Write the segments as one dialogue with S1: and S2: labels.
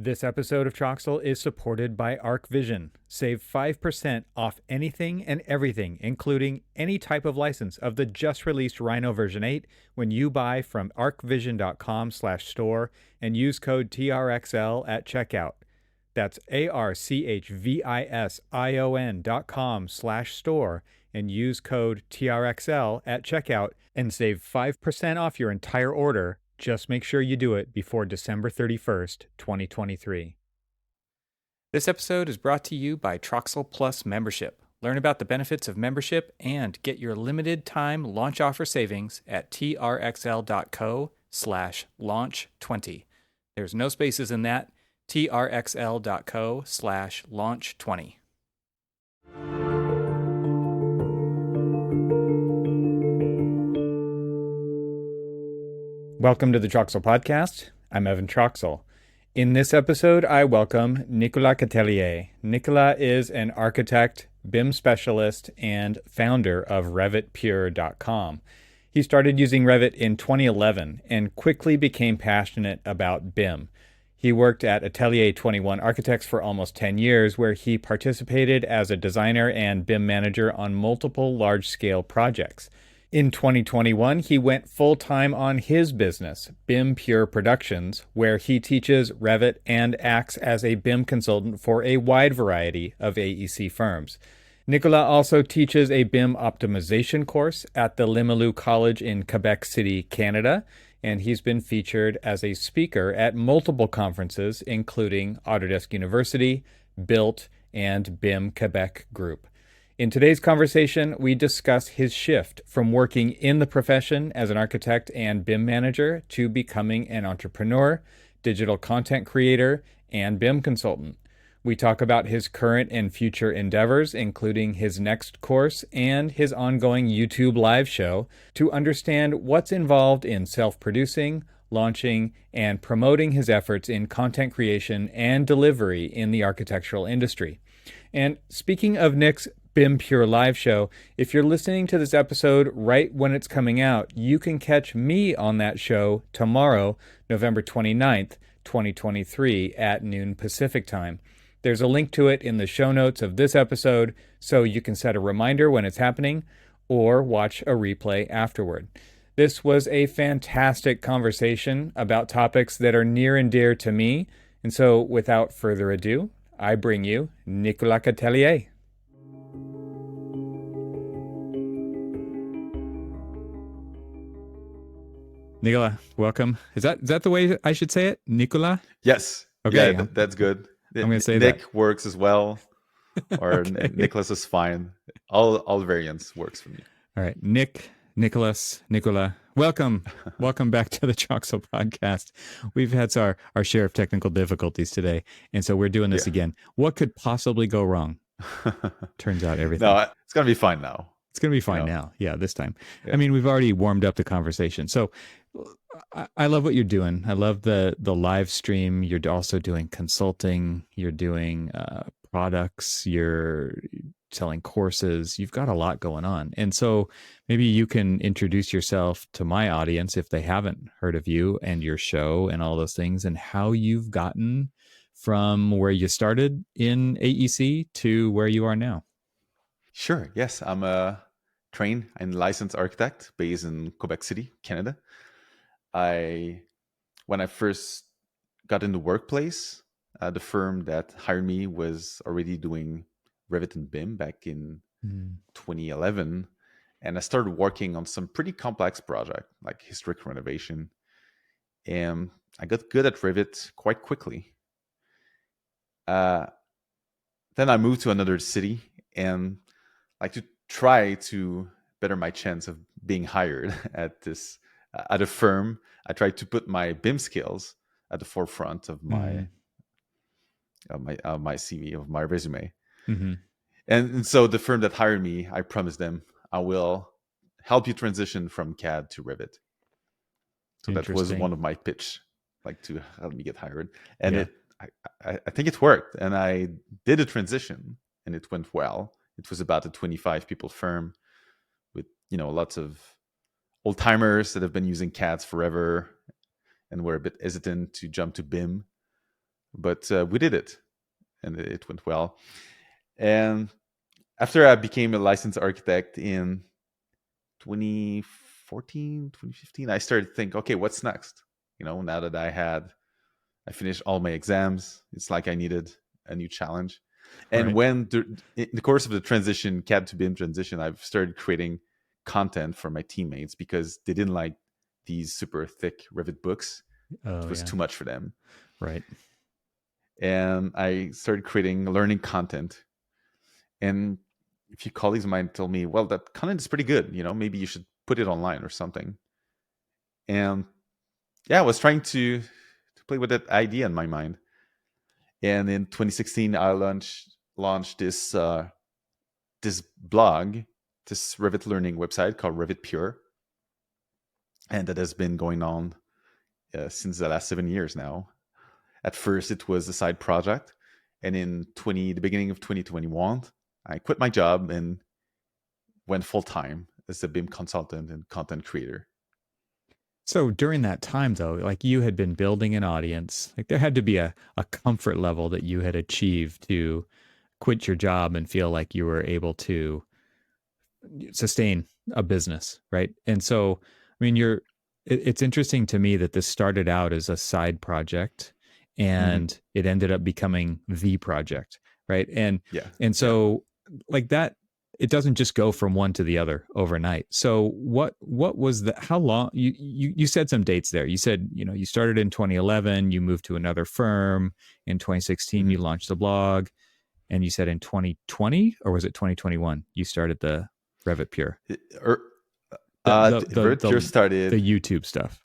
S1: This episode of Troxel is supported by ArcVision. Save 5% off anything and everything, including any type of license of the just released Rhino version 8 when you buy from arcvision.com/store and use code TRXL at checkout. That's ARCHVISION.com/store and use code TRXL at checkout and save 5% off your entire order. Just make sure you do it before December 31st, 2023. This episode is brought to you by Troxel Plus membership. Learn about the benefits of membership and get your limited time launch offer savings at trxl.co/launch20. There's no spaces in that. trxl.co/launch20. Welcome to the Troxel Podcast. I'm Evan Troxel. In this episode, I welcome Nicolas Catellier. Nicolas is an architect, BIM specialist, and founder of RevitPure.com. He started using Revit in 2011 and quickly became passionate about BIM. He worked at Atelier 21 Architects for almost 10 years, where he participated as a designer and BIM manager on multiple large-scale projects. In 2021, he went full-time on his business, BIM Pure Productions, where he teaches Revit and acts as a BIM consultant for a wide variety of AEC firms. Nicolas also teaches a BIM optimization course at the Limoilou College in Quebec City, Canada, and he's been featured as a speaker at multiple conferences, including Autodesk University, BILT, and BIM Quebec Group. In today's conversation, we discuss his shift from working in the profession as an architect and BIM manager to becoming an entrepreneur, digital content creator, and BIM consultant. We talk about his current and future endeavors, including his next course and his ongoing YouTube live show, to understand what's involved in self-producing, launching, and promoting his efforts in content creation and delivery in the architectural industry. And speaking of Nick's BIM Pure live show, if you're listening to this episode right when it's coming out, you can catch me on that show tomorrow, November 29th, 2023 at noon Pacific time. There's a link to it in the show notes of this episode, so you can set a reminder when it's happening or watch a replay afterward. This was a fantastic conversation about topics that are near and dear to me, and so without further ado, I bring you Nicolas Catellier. Nicolas, welcome. Is that the way I should say it? Nicolas?
S2: Yes.
S1: Okay.
S2: Yeah, that's good.
S1: I'm going to say
S2: Nick
S1: that.
S2: works as well, or
S1: Okay.
S2: Nicholas is fine. All variants works for me.
S1: All right. Nicolas, welcome. Welcome back to the Troxel Podcast. We've had our share of technical difficulties today, and so we're doing this again. What could possibly go wrong? Turns out everything.
S2: No, it's going to be fine now.
S1: It's going to be fine now. Yeah, this time. Yeah. I mean, we've already warmed up the conversation. So I love what you're doing. I love the live stream. You're also doing consulting. You're doing products. You're selling courses. You've got a lot going on. And so maybe you can introduce yourself to my audience if they haven't heard of you and your show and all those things and how you've gotten from where you started in AEC to where you are now.
S2: Sure. Yes, I'm a trained and licensed architect based in Quebec City, Canada. When I first got in the workplace, the firm that hired me was already doing Revit and BIM back in 2011. And I started working on some pretty complex project like historic renovation. And I got good at Revit quite quickly. Then I moved to another city and like to try to better my chance of being hired at a firm. I tried to put my BIM skills at the forefront of my CV, of my resume.
S1: Mm-hmm.
S2: And so the firm that hired me, I promised them I will help you transition from CAD to Revit. So that was one of my pitch, like to help me get hired. And I think it worked. And I did a transition and it went well. It was about a 25 people firm with, lots of old timers that have been using CADs forever and were a bit hesitant to jump to BIM. but we did it, and it went well. And after I became a licensed architect in 2014, 2015, I started to think, okay, what's next? Now that I finished all my exams, it's like I needed a new challenge. And
S1: Right.
S2: when in the course of the transition, CAD to BIM transition, I've started creating content for my teammates because they didn't like these super thick Revit books.
S1: Oh,
S2: It was
S1: yeah.
S2: too much for them.
S1: Right.
S2: And I started creating learning content. And a few colleagues of mine told me, well, that content is pretty good. Maybe you should put it online or something. And yeah, I was trying to play with that idea in my mind. And in 2016, I launched this blog, this Revit learning website called Revit Pure, and that has been going on since the last 7 years now. At first, it was a side project, and in the beginning of 2021, I quit my job and went full time as a BIM consultant and content creator.
S1: So during that time, though, like you had been building an audience, like there had to be a comfort level that you had achieved to quit your job and feel like you were able to sustain a business, right? And so, I mean, it's interesting to me that this started out as a side project
S2: Hmm.
S1: and it ended up becoming the project, right?
S2: Yeah,
S1: And
S2: yeah.
S1: so like that it doesn't just go from one to the other overnight. So what was the how long you said some dates there. You said, you started in 2011, you moved to another firm, in 2016 you
S2: Hmm.
S1: launched the blog, and you said in 2020, or was it 2021, you started the Revit Pure,
S2: Er,
S1: the the the
S2: Revit Pure
S1: the
S2: started.
S1: YouTube stuff.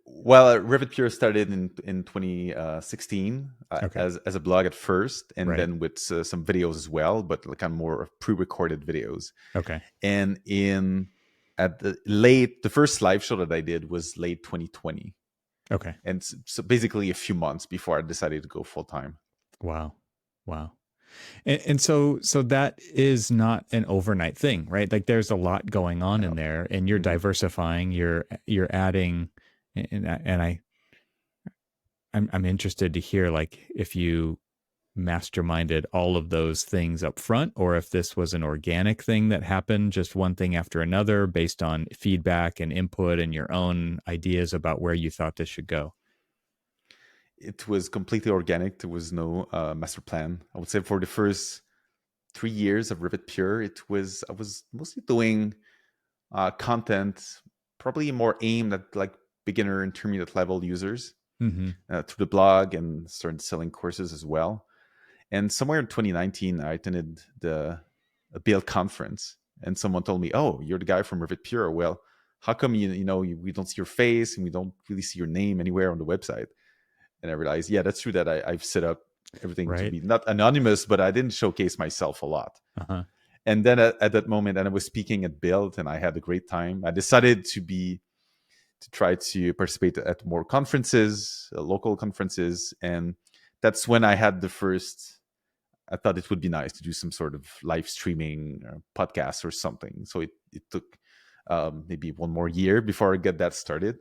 S2: Well, Revit Pure started in 2016
S1: Okay.
S2: as a blog at first, and
S1: Right.
S2: then with some videos as well, but like kind of more of pre-recorded videos.
S1: Okay.
S2: And in at the first live show that I did was late 2020,
S1: Okay.
S2: and so basically a few months before I decided to go full time.
S1: Wow. Wow. And so that is not an overnight thing, right? Like there's a lot going on in
S2: No.
S1: there, and you're
S2: Hmm.
S1: diversifying, you're adding, and I'm interested to hear like if you masterminded all of those things up front, or if this was an organic thing that happened, just one thing after another based on feedback and input and your own ideas about where you thought this should go.
S2: It was completely organic. There was no master plan. I would say for the first 3 years of Revit Pure, I was mostly doing content, probably more aimed at like beginner intermediate level users
S1: Mm-hmm.
S2: through the blog, and started selling courses as well. And somewhere in 2019, I attended the a Build conference, and someone told me, "Oh, you're the guy from Revit Pure. Well, how come we don't see your face and we don't really see your name anywhere on the website?" And I realized, yeah, that's true that I've set up everything to
S1: Right.
S2: be not anonymous, but I didn't showcase myself a lot.
S1: Uh-huh.
S2: And then at that moment, and I was speaking at Build, and I had a great time. I decided to try to participate at more conferences, local conferences, and that's when I had the first. I thought it would be nice to do some sort of live streaming podcast or something. So it took maybe one more year before I got that started,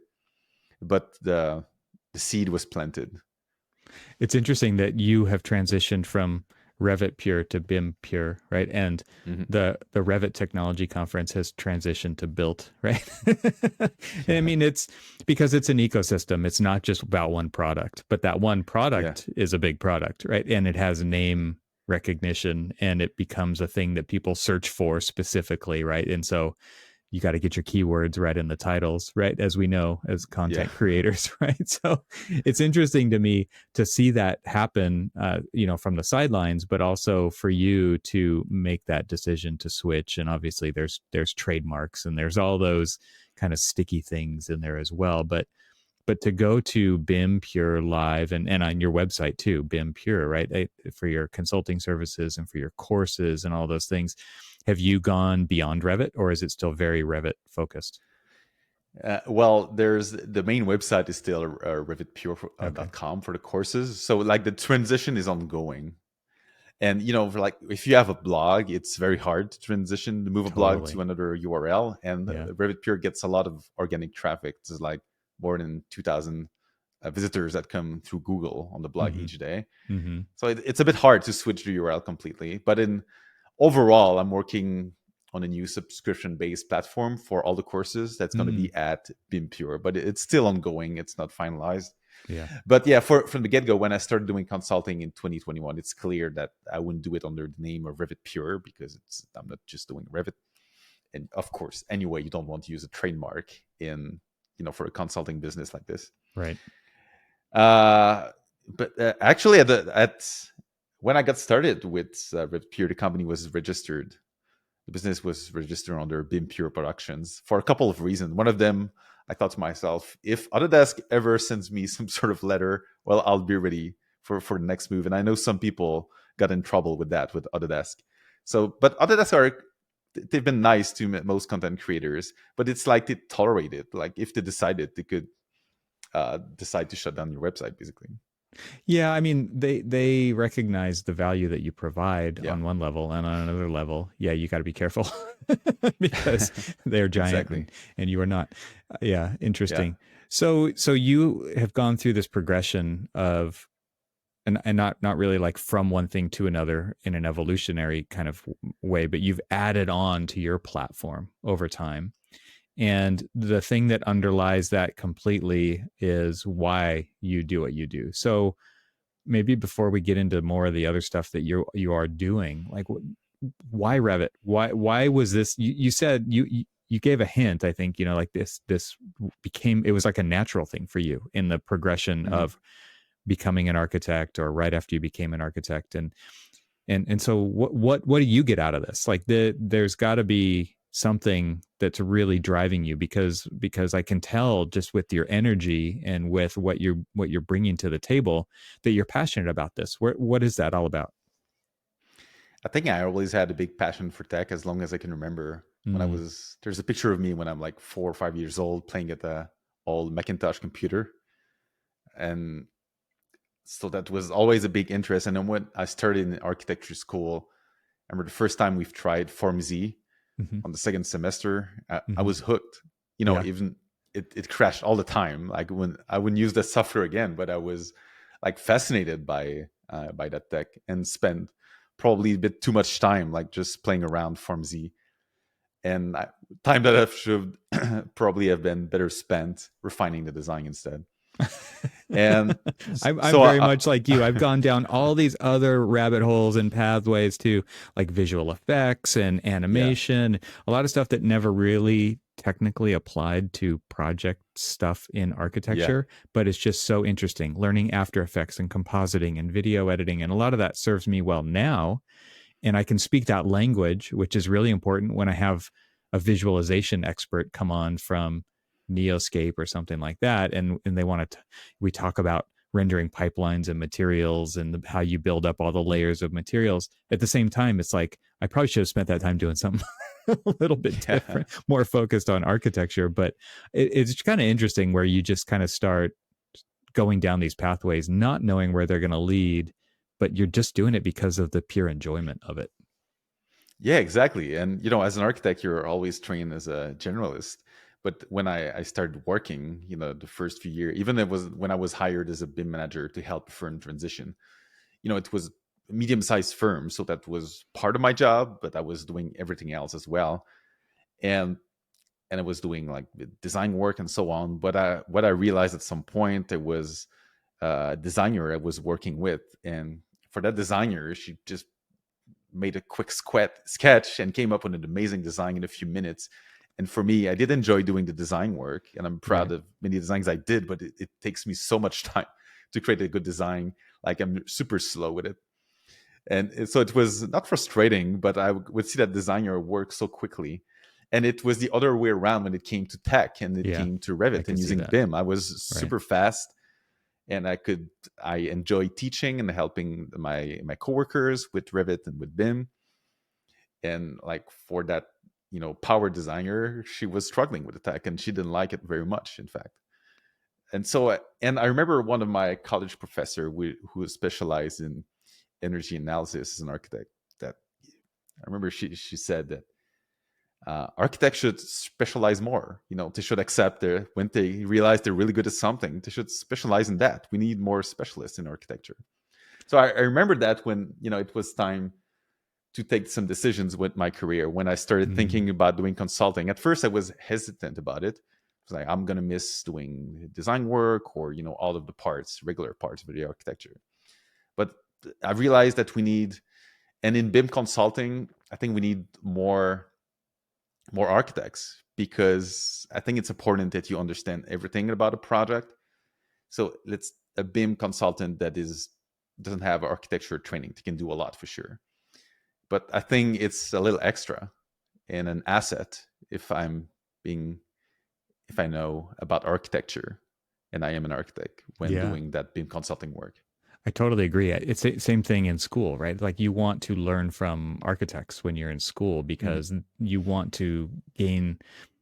S2: but the seed was planted.
S1: It's interesting that you have transitioned from Revit Pure to BIM Pure, right? And
S2: Hmm.
S1: the Revit Technology Conference has transitioned to Built, right? And I
S2: Yeah,
S1: mean, it's because it's an ecosystem. It's not just about one product, but that one
S2: yeah,
S1: product is a big product, right? And it has name recognition, and it becomes a thing that people search for specifically, right? And so you got to get your keywords right in the titles, right? As we know as
S2: yeah.
S1: content creators, right? So it's interesting to me to see that happen, from the sidelines, but also for you to make that decision to switch. And obviously, there's trademarks and there's all those kind of sticky things in there as well. But to go to BIM Pure Live, and on your website too, BIM Pure, right? For your consulting services and for your courses and all those things, have you gone beyond Revit, or is it still very Revit focused?
S2: Well, there's the main website is still
S1: Okay,
S2: revitpure.com for the courses. So like the transition is ongoing. And for like if you have a blog, it's very hard to transition to move a blog to
S1: totally.
S2: another URL. And
S1: Yeah.
S2: Revit Pure gets a lot of organic traffic. It's like more than 2,000 visitors that come through Google on the blog
S1: Mm-hmm.
S2: each day.
S1: Mm-hmm.
S2: So it's a bit hard to switch the URL completely. But in overall, I'm working on a new subscription-based platform for all the courses that's going to
S1: Mm.
S2: be at BIMPure, but it's still ongoing. It's not finalized.
S1: Yeah.
S2: But yeah, from the get-go, when I started doing consulting in 2021, it's clear that I wouldn't do it under the name of Revit Pure because I'm not just doing Revit. And of course, anyway, you don't want to use a trademark in for a consulting business like this.
S1: Right.
S2: Uh, but actually, at when I got started with Revit Pure, the company was registered. The business was registered under BIM Pure Productions for a couple of reasons. One of them, I thought to myself, if Autodesk ever sends me some sort of letter, well, I'll be ready for the next move. And I know some people got in trouble with that with Autodesk. So, but Autodesk they've been nice to most content creators, but it's like they tolerate it. Like if they decided, they could decide to shut down your website, basically.
S1: Yeah, I mean, they recognize the value that you provide
S2: Yeah,
S1: on one level, and on another level, yeah, you got to be careful because they're giant
S2: exactly.
S1: and you are not. Yeah,
S2: Yeah.
S1: interesting. So you have gone through this progression of and not really like from one thing to another in an evolutionary kind of way, but you've added on to your platform over time. And the thing that underlies that completely is why you do what you do. So maybe before we get into more of the other stuff that you are doing, like why Revit? Why was this? You said you gave a hint. I think like this became, it was like a natural thing for you in the progression
S2: Mhm.
S1: of becoming an architect or right after you became an architect. And so what do you get out of this? Like there's got to be something that's really driving you, because I can tell just with your energy and with what you're bringing to the table that you're passionate about this. What is that all about?
S2: I think I always had a big passion for tech as long as I can remember.
S1: Mm,
S2: There's a picture of me when I'm like 4 or 5 years old playing at the old Macintosh computer. And so that was always a big interest. And then when I started in architecture school, I remember the first time we've tried Form Z
S1: hmm
S2: on the second semester, I
S1: hmm
S2: was hooked.
S1: yeah.
S2: Even it crashed all the time. Like when I wouldn't use that software again, but I was like fascinated by that tech and spent probably a bit too much time like just playing around Form Z. And time that I should probably have been better spent refining the design instead. And
S1: I'm
S2: so
S1: very much like you. I've gone down all these other rabbit holes and pathways to like visual effects and
S2: yeah,
S1: animation, a lot of stuff that never really technically applied to project stuff in
S2: yeah,
S1: architecture, but it's just so interesting. Learning After Effects and compositing and video editing, and a lot of that serves me well now, and I can speak that language, which is really important when I have a visualization expert come on from Neoscape or something like that, and they want to. We talk about rendering pipelines and materials and how you build up all the layers of materials. At the same time, it's like I probably should have spent that time doing something a little bit
S2: yeah.
S1: different, more focused on architecture. But it's kind of interesting where you just kind of start going down these pathways, not knowing where they're going to lead, but you're just doing it because of the pure enjoyment of it.
S2: Yeah, exactly. And as an architect, you're always trained as a generalist. But when I started working, the first few years, even it was when I was hired as a BIM manager to help a firm transition, it was a medium-sized firm, so that was part of my job, but I was doing everything else as well. And I was doing like the design work and so on. But what I realized at some point, it was a designer I was working with, and for that designer, she just made a quick sketch and came up with an amazing design in a few minutes. And for me, I did enjoy doing the design work, and I'm proud
S1: Right.
S2: of many designs I did, but it takes me so much time to create a good design. Like I'm super slow with it. And so it was not frustrating, but I would see that designer work so quickly. And it was the other way around when it came to tech and it
S1: Yeah.
S2: came to
S1: I
S2: Revit
S1: can
S2: and
S1: see
S2: using
S1: that.
S2: BIM. I was
S1: Right.
S2: super fast, and I enjoy teaching and helping my coworkers with Revit and with BIM. And like for that power designer, she was struggling with the tech and she didn't like it very much, in fact. And so and I remember one of my college professor who specialized in energy analysis as an architect, that I remember she said that architects should specialize more. They should accept when they realize they're really good at something, they should specialize in that. We need more specialists in architecture. So I remember that when it was time to take some decisions with my career, when I started thinking about doing consulting. At first, I was hesitant about it. I was like, I'm gonna miss doing design work or all of the parts, regular parts of the architecture. But I realized that we need, and in BIM consulting, I think we need more architects, because I think it's important that you understand everything about a project. So let's a BIM consultant that doesn't have architecture training, they can do a lot for sure. But I think it's a little extra and an asset if if I know about architecture and I am an architect when
S1: Yeah.
S2: doing that BIM consulting work.
S1: I totally agree. It's the same thing in school, right? Like you want to learn from architects when you're in school
S2: Mhm.
S1: because you want to gain.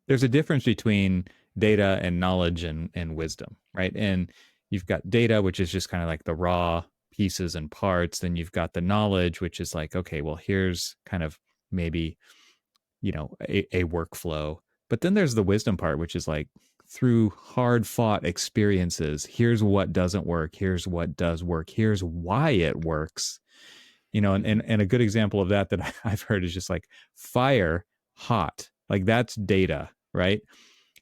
S1: There's a difference between data and knowledge and wisdom, right? And you've got data, which is just kind of like the raw pieces and parts. Then you've got the knowledge, which is like, okay, well, here's kind of maybe a workflow. But then there's the wisdom part, which is like through hard fought experiences, here's what doesn't work, here's what does work, here's why it works.
S2: Mhm.
S1: And a good example of that I've heard is just like fire hot. Like that's data, right?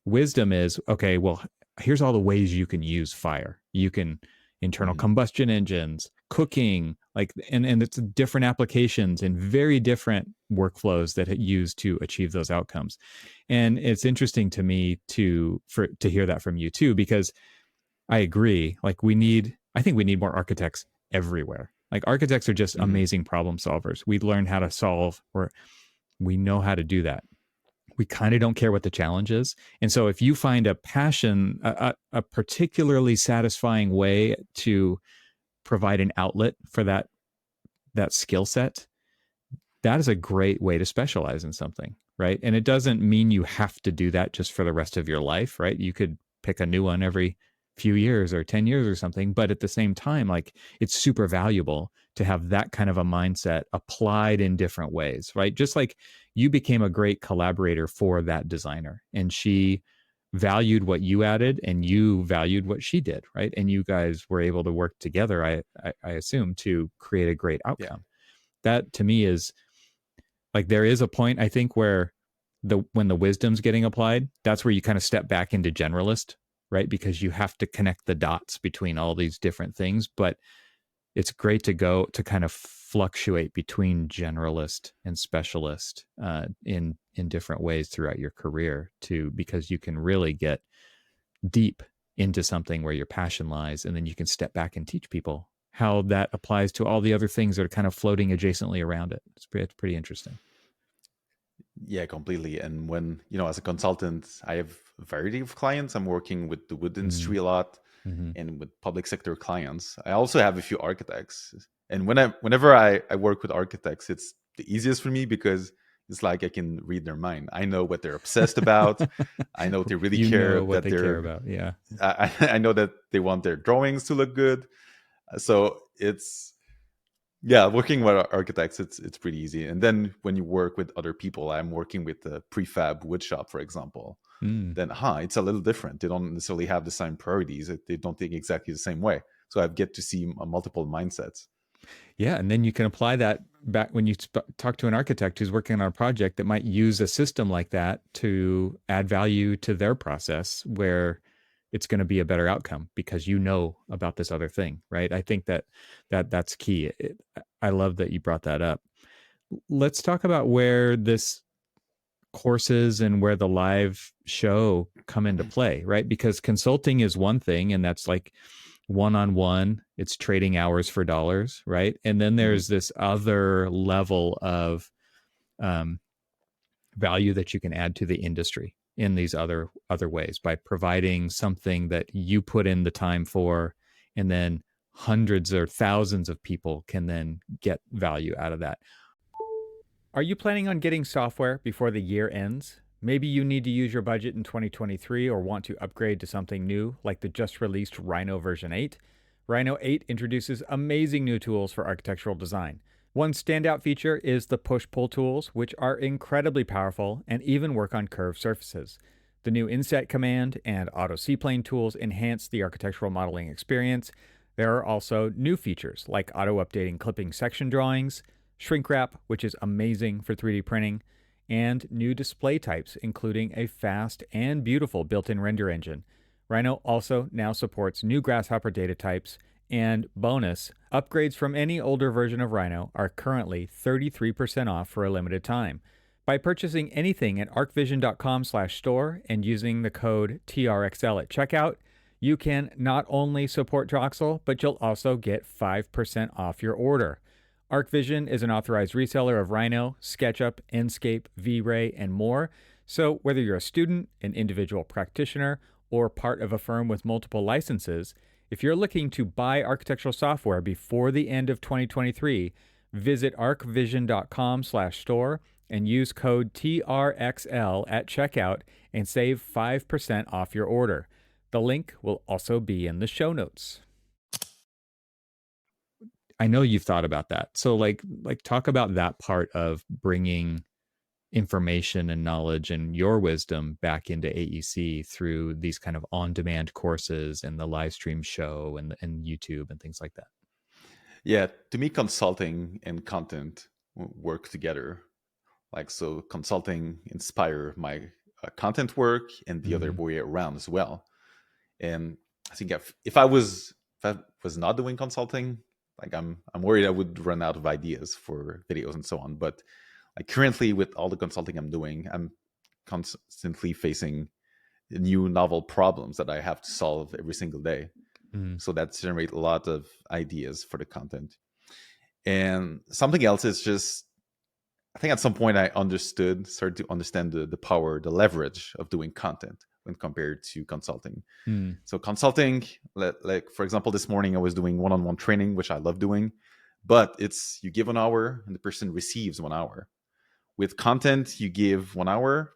S1: Wisdom is okay, well, here's all the ways you can use fire. You can internal
S2: Mhm.
S1: combustion engines, cooking, like and it's different applications and very different workflows that it use to achieve those outcomes. And it's interesting to me to hear that from you too, because I agree. Like I think we need more architects everywhere. Like architects are just
S2: Mhm.
S1: amazing problem solvers. We learn how to solve, or we know how to do that. We kind of don't care what the challenge is. And so if you find a passion, a particularly satisfying way to provide an outlet for that skill set, that is a great way to specialize in something, right? And it doesn't mean you have to do that just for the rest of your life, right? You could pick a new one every few years or 10 years or something, but at the same time, like it's super valuable to have that kind of a mindset applied in different ways, right? Just like you became a great collaborator for that designer and she valued what you added and you valued what she did, right? And you guys were able to work together, I assume, to create a great
S2: Yeah.
S1: outcome. That to me is like there is a point I think where when the wisdom's getting applied, that's where you kind of step back into generalist, right? Because you have to connect the dots between all these different things. But it's great to go to kind of fluctuate between generalist and specialist in different ways throughout your career too, because you can really get deep into something where your passion lies, and then you can step back and teach people how that applies to all the other things that are kind of floating adjacently around it. It's pretty interesting.
S2: Yeah, completely. And when, as a consultant, I have a variety of clients. I'm working with the wood
S1: Mm-hmm.
S2: industry a lot
S1: Mm-hmm.
S2: and with public sector clients. I also have a few architects. And whenever I work with architects, it's the easiest for me because it's like I can read their mind. I know what they're obsessed about. I know they really
S1: You
S2: care
S1: know what
S2: that
S1: they care about. Yeah.
S2: I know that they want their drawings to look good. So it's, yeah, working with architects, it's pretty easy. And then when you work with other people, I'm working with the prefab wood shop, for example,
S1: Mm.
S2: then it's a little different. They don't necessarily have the same priorities. They don't think exactly the same way. So I get to see multiple mindsets.
S1: Yeah. And then you can apply that back when you talk to an architect who's working on a project that might use a system like that to add value to their process where it's going to be a better outcome because you know about this other thing, right? I think that's key. I love that you brought that up. Let's talk about where this courses and where the live show come into play, right? Because consulting is one thing, and that's like one on one, it's trading hours for dollars, right? And then
S2: Mhm.
S1: there's this other level of um, value that you can add to the industry in these other ways by providing something that you put in the time for, and then hundreds or thousands of people can then get value out of that. Are you planning on getting software before the year ends? Maybe you need to use your budget in 2023 or want to upgrade to something new, like the just released Rhino version 8. Rhino 8 introduces amazing new tools for architectural design. One standout feature is the push-pull tools, which are incredibly powerful and even work on curved surfaces. The new inset command and auto seaplane tools enhance the architectural modeling experience. There are also new features like auto-updating clipping section drawings, shrink wrap, which is amazing for 3D printing, and new display types, including a fast and beautiful built-in render engine. Rhino also now supports new Grasshopper data types, and bonus, upgrades from any older version of Rhino are currently 33% off for a limited time. By purchasing anything at arcvision.com/store and using the code TRXL at checkout, you can not only support Troxel, but you'll also get 5% off your order. ArcVision is an authorized reseller of Rhino, SketchUp, Enscape, V-Ray, and more. So whether you're a student, an individual practitioner, or part of a firm with multiple licenses, if you're looking to buy architectural software before the end of 2023, visit arcvision.com/store and use code TRXL at checkout and save 5% off your order. The link will also be in the show notes. I know you've thought about that. So like talk about that part of bringing information and knowledge and your wisdom back into AEC through these kind of on-demand courses and the live stream show and YouTube and things like that.
S2: Yeah, to me, consulting and content work together. Like, so consulting inspire my content work and the other way around as well. And I think if I was not doing consulting, like I'm worried I would run out of ideas for videos and so on. But like currently with all the consulting I'm doing, I'm constantly facing new novel problems that I have to solve every single day. So that generates a lot of ideas for the content. And something else is just, I think at some point I started to understand the power, the leverage of doing content when compared to consulting. So consulting, like for example, this morning I was doing one-on-one training, which I love doing, but it's you give 1 hour and the person receives 1 hour. With content, you give 1 hour,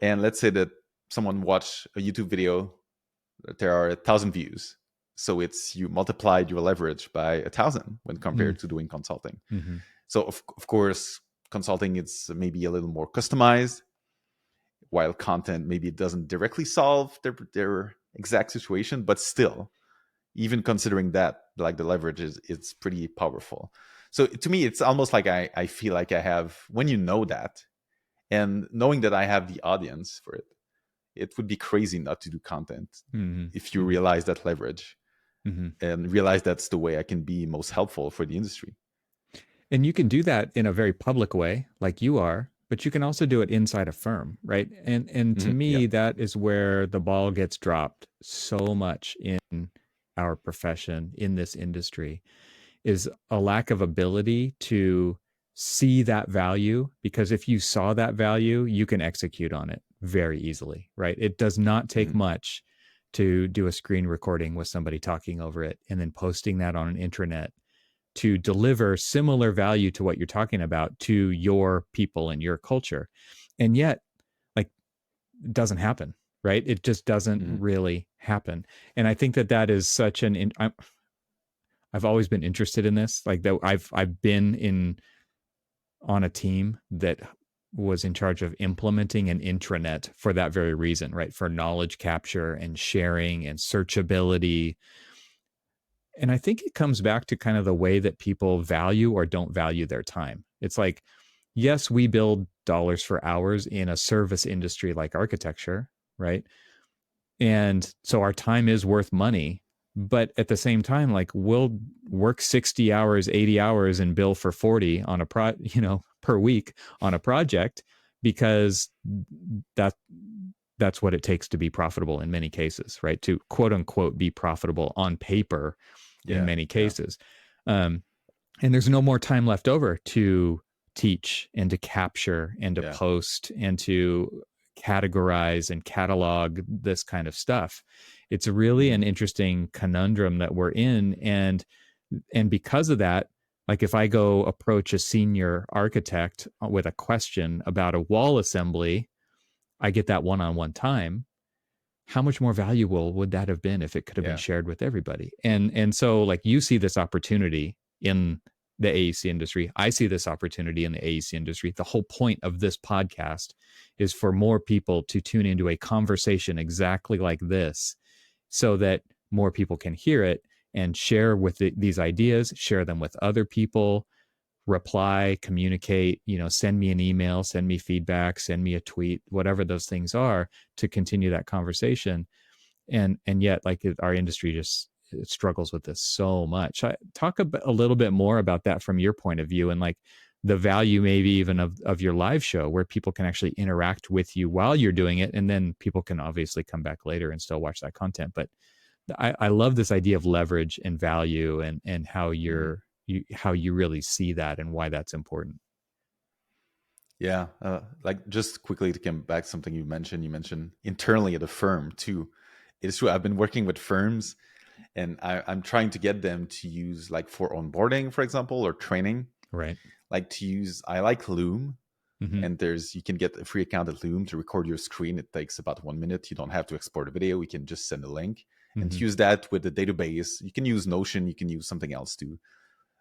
S2: and let's say that someone watched a YouTube video, that there are 1,000 views. So it's you multiplied your leverage by 1,000 when compared to doing consulting. So of course, consulting it's maybe a little more customized, while content maybe it doesn't directly solve their exact situation, but still, even considering that, like the leverage it's pretty powerful. So to me, it's almost like I feel like I have, when you know that, and knowing that I have the audience for it, it would be crazy not to do content if you realize that leverage and realize that's the way I can be most helpful for the industry.
S1: And you can do that in a very public way, like you are, but you can also do it inside a firm, right? And to me, that is where the ball gets dropped so much in our profession, in this industry, is a lack of ability to see that value. Because if you saw that value, you can execute on it very easily, right? It does not take much to do a screen recording with somebody talking over it and then posting that on an intranet to deliver similar value to what you're talking about to your people and your culture. And yet, like, it doesn't happen, right? It just doesn't really happen. And I think that is such I've always been interested in this. Like that I've been on a team that was in charge of implementing an intranet for that very reason, right? For knowledge capture and sharing and searchability. And I think it comes back to kind of the way that people value or don't value their time. It's like, yes, we build dollars for hours in a service industry like architecture, right? And so our time is worth money. But at the same time, like we'll work 60 hours, 80 hours and bill for 40 on a per week on a project, because that's what it takes to be profitable in many cases, right? To quote unquote be profitable on paper in many cases. And there's no more time left over to teach and to capture and to post and to categorize and catalog this kind of stuff. It's really an interesting conundrum that we're in. And because of that, like if I go approach a senior architect with a question about a wall assembly, I get that one-on-one time. How much more valuable would that have been if it could have been shared with everybody? And so like you see this opportunity in the AEC industry. I see this opportunity in the AEC industry. The whole point of this podcast is for more people to tune into a conversation exactly like this so that more people can hear it and share with these ideas, share them with other people, reply, communicate, send me an email, send me feedback, send me a tweet, whatever those things are, to continue that conversation. And yet, like, our industry just struggles with this so much. Talk a little bit more about that from your point of view, and like the value maybe even of your live show, where people can actually interact with you while you're doing it, and then people can obviously come back later and still watch that content. But I love this idea of leverage and value, and how how you really see that and why that's important.
S2: Yeah, like just quickly to come back, something you mentioned internally at a firm too. It's true. I've been working with firms, and I'm trying to get them to use, like, for onboarding, for example, or training,
S1: Right.
S2: like to use. I like Loom,
S1: Mm-hmm.
S2: and you can get a free account at Loom to record your screen. It takes about 1 minute. You don't have to export a video. You can just send a link, and
S1: Mm-hmm.
S2: to use that with the database. You can use Notion. You can use something else too,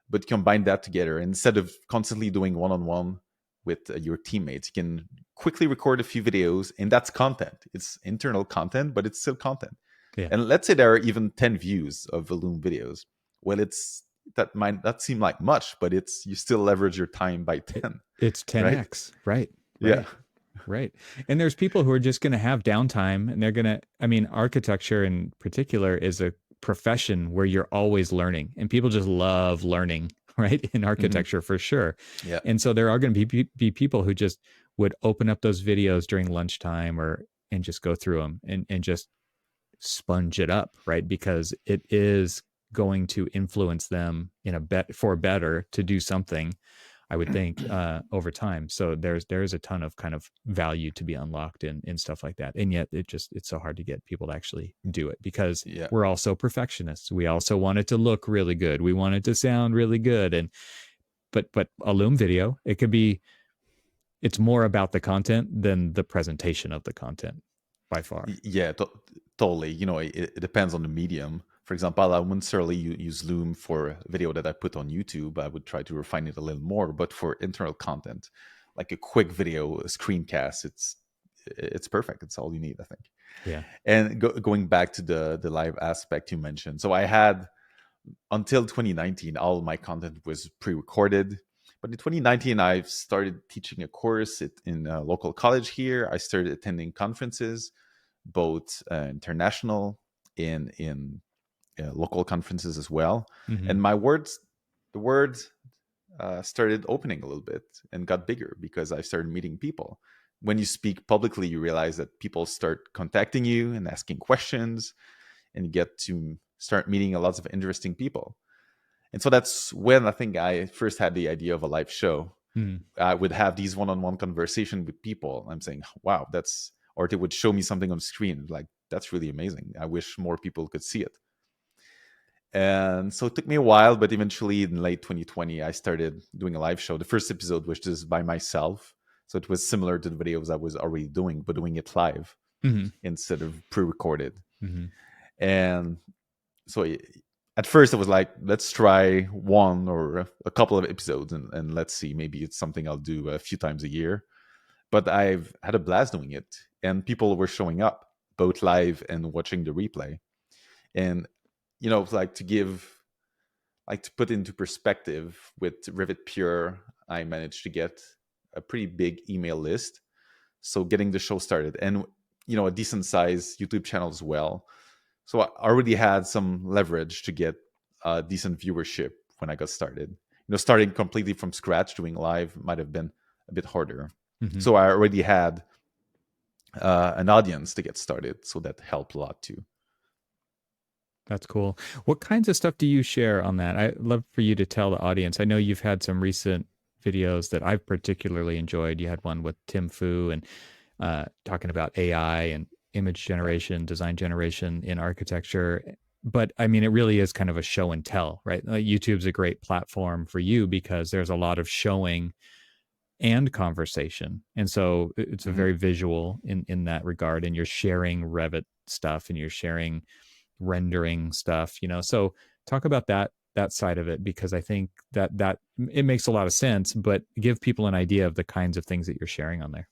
S2: but combine that together. Instead of constantly doing one-on-one with your teammates, you can quickly record a few videos, and that's content. It's internal content, but it's still content.
S1: Yeah.
S2: And let's say there are even 10 views of Loom videos. Well, that might not seem like much, but it's, you still leverage your time by 10,
S1: It's
S2: right?
S1: 10x. Right.
S2: Yeah.
S1: Right. Right. And there's people who are just going to have downtime, and they're going to, I mean, architecture in particular is a profession where you're always learning, and people just love learning, right? In
S2: Hmm.
S1: architecture for sure.
S2: Yeah.
S1: And so there are going to be people who just would open up those videos during lunchtime, and just go through them, and just sponge it up, right? Because it is going to influence them in a for better to do something, I would think, over time. So there's a ton of kind of value to be unlocked in stuff like that. And yet it's so hard to get people to actually do it, because
S2: Yeah.
S1: we're also perfectionists. We also want it to look really good. We want it to sound really good. And but a Loom video, it's more about the content than the presentation of the content by far.
S2: Yeah, totally. It depends on the medium. For example, I wouldn't necessarily use Loom for a video that I put on YouTube. I would try to refine it a little more. But for internal content, like a quick video, a screencast, it's perfect. It's all you need, I think.
S1: Yeah.
S2: And going back to the live aspect you mentioned, so I had, until 2019, all my content was pre-recorded. But in 2019, I started teaching a course in a local college here. I started attending conferences, both international and in local conferences as well.
S1: Mm-hmm.
S2: And the word started opening a little bit and got bigger, because I started meeting people. When you speak publicly, you realize that people start contacting you and asking questions, and you get to start meeting a lot of interesting people. And so that's when I think I first had the idea of a live show.
S1: Mm-hmm.
S2: I would have these one-on-one conversation with people. I'm saying, wow, or they would show me something on screen. Like, that's really amazing. I wish more people could see it. And so it took me a while, but eventually in late 2020, I started doing a live show. The first episode was just by myself. So it was similar to the videos I was already doing, but doing it live
S1: Mm-hmm.
S2: instead of pre-recorded.
S1: Mm-hmm.
S2: And so at first it was like, let's try one or a couple of episodes, and let's see, maybe it's something I'll do a few times a year. But I've had a blast doing it, and people were showing up both live and watching the replay. And like to put into perspective, with Revit Pure, I managed to get a pretty big email list. So getting the show started, and a decent size YouTube channel as well. So I already had some leverage to get a decent viewership when I got started. Starting completely from scratch doing live might have been a bit harder.
S1: Mm-hmm.
S2: So I already had an audience to get started, so that helped a lot too.
S1: That's cool. What kinds of stuff do you share on that? I'd love for you to tell the audience. I know you've had some recent videos that I've particularly enjoyed. You had one with Tim Fu, and talking about AI and image
S2: Yeah.
S1: generation, design generation in architecture. But I mean, it really is kind of a show and tell, right? YouTube's a great platform for you because there's a lot of showing and conversation. And so it's a
S2: Hmm.
S1: very visual in that regard. And you're sharing Revit stuff, and you're sharing rendering stuff. So talk about that that side of it, because I think that it makes a lot of sense, but give people an idea of the kinds of things that you're sharing on there.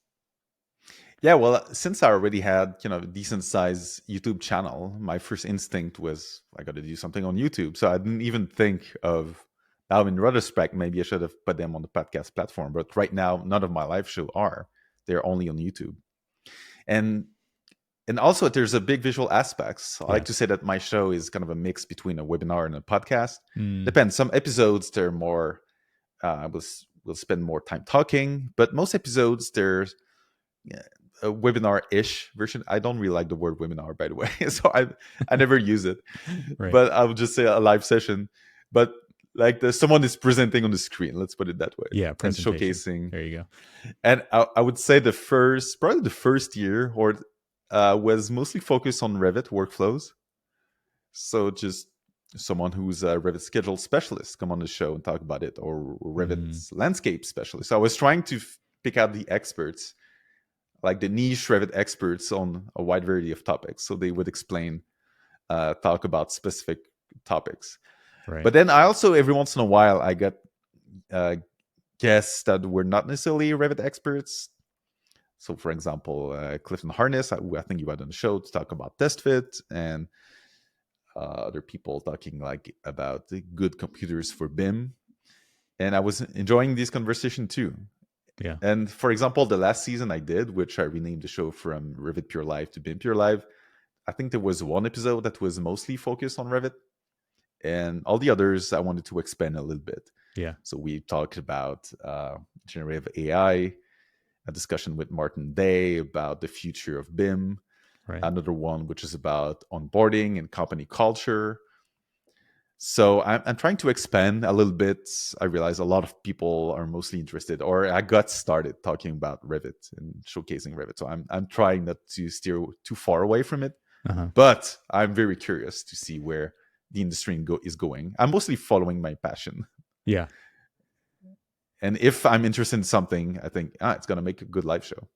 S2: Yeah, well, since I already had, a decent sized YouTube channel, my first instinct was I got to do something on YouTube. So I didn't even think of now in retrospect, maybe I should have put them on the podcast platform. But right now, none of my live show are. They're only on YouTube. And also there's a big visual aspects. I like to
S1: Yes.
S2: say that my show is kind of a mix between a webinar and a podcast.
S1: Mm,
S2: Depends. Some episodes they're more we'll spend more time talking, but most episodes there's a webinar-ish version. I don't really like the word webinar, by the way, so I never use it.
S1: right.
S2: But I would just say a live session. But like someone is presenting on the screen, let's put it that way,
S1: Yeah.
S2: and
S1: Presentation.
S2: showcasing.
S1: There you go.
S2: And I would say probably the first year or was mostly focused on Revit workflows. So just someone who's a Revit schedule specialist come on the show and talk about it, or
S1: Mm,
S2: Revit landscape specialist. So I was trying to pick out the experts, like the niche Revit experts on a wide variety of topics. So they would explain, talk about specific topics.
S1: right.
S2: But then I also, every once in a while, I get uh, guests that were not necessarily Revit experts. So, for example, Clifton Harness, who I think you had on the show to talk about test fit, and other people talking like about the good computers for BIM. And I was enjoying this conversation too.
S1: Yeah.
S2: And for example, the last season I did, which I renamed the show from Revit Pure Live to BIM Pure Live, I think there was one episode that was mostly focused on Revit, and all the others I wanted to expand a little bit.
S1: Yeah.
S2: So we talked about generative AI, a discussion with Martin Day about the future of BIM,
S1: Right.
S2: another one which is about onboarding and company culture. So I'm trying to expand a little bit. I realize a lot of people are mostly interested, or I got started talking about Revit and showcasing Revit. So I'm trying not to steer too far away from it,
S1: Uh-huh.
S2: but I'm very curious to see where the industry is going. I'm mostly following my passion,
S1: Yeah.
S2: and if I'm interested in something, I think it's gonna make a good live show.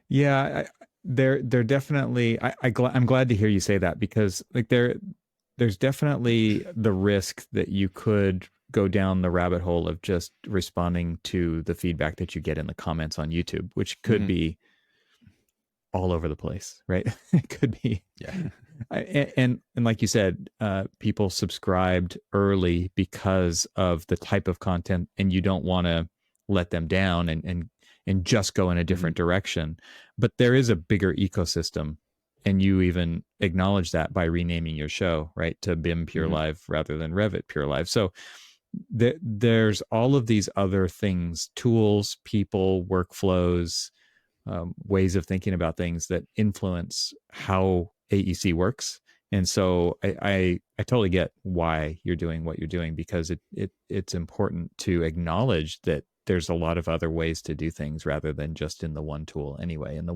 S1: Yeah. They're definitely, I'm glad to hear you say that, because like there's definitely the risk that you could go down the rabbit hole of just responding to the feedback that you get in the comments on YouTube, which could
S2: Mhm.
S1: be all over the place, right? It could be,
S2: Yeah.
S1: and like you said, people subscribed early because of the type of content, and you don't want to let them down and just go in a
S2: Mhm.
S1: different direction. But there is a bigger ecosystem, and you even acknowledge that by renaming your show, right, to BIM Pure
S2: Mhm.
S1: Live rather than Revit Pure Live. So there's all of these other things, tools, people, workflows, ways of thinking about things that influence how AEC works. And so I totally get why you're doing what you're doing, because it's important to acknowledge that there's a lot of other ways to do things rather than just in the one tool anyway. And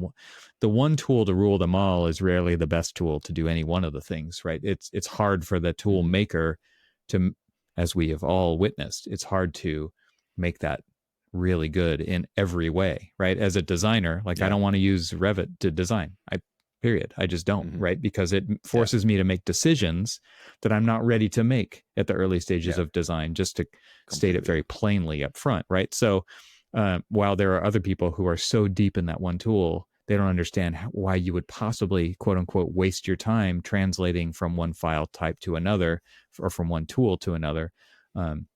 S1: the one tool to rule them all is rarely the best tool to do any one of the things, right? It's hard for the tool
S2: Mhm.
S1: maker to, as we have all witnessed, it's hard to make that really good in every way, right? As a designer, like I
S2: Yeah.
S1: don't want to use Revit to design. I just don't,
S2: Mhm.
S1: right? Because it
S2: Yeah.
S1: forces me to make decisions that I'm not ready to make at the early stages
S2: Yeah.
S1: of design, just to state it
S2: Completely.
S1: very plainly up front, right? So while there are other people who are so deep in that one tool, they don't understand why you would possibly, quote unquote, waste your time translating from one file type to another, or from one tool to another. Um,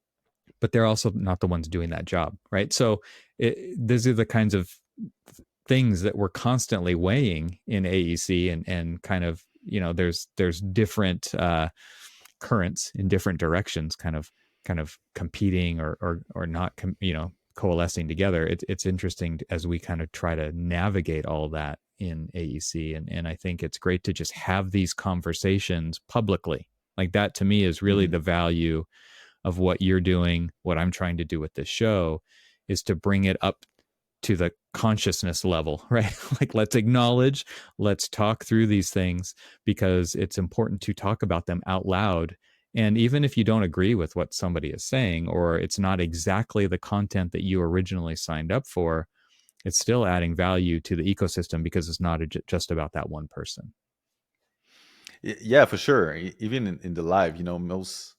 S1: but they're also not the ones doing that job, right? So these are the kinds of things that we're constantly weighing in AEC, and kind of, there's different currents in different directions, kind of competing, or not, coalescing together. It's interesting as we kind of try to navigate all that in AEC, and I think it's great to just have these conversations publicly. Like that to me is really
S2: Mhm.
S1: the value of what you're doing, what I'm trying to do with this show, is to bring it up to the consciousness level, right? Like let's acknowledge, let's talk through these things, because it's important to talk about them out loud. And even if you don't agree with what somebody is saying, or it's not exactly the content that you originally signed up for, it's still adding value to the ecosystem, because it's not just about that one person.
S2: Yeah, for sure. Even in the live, most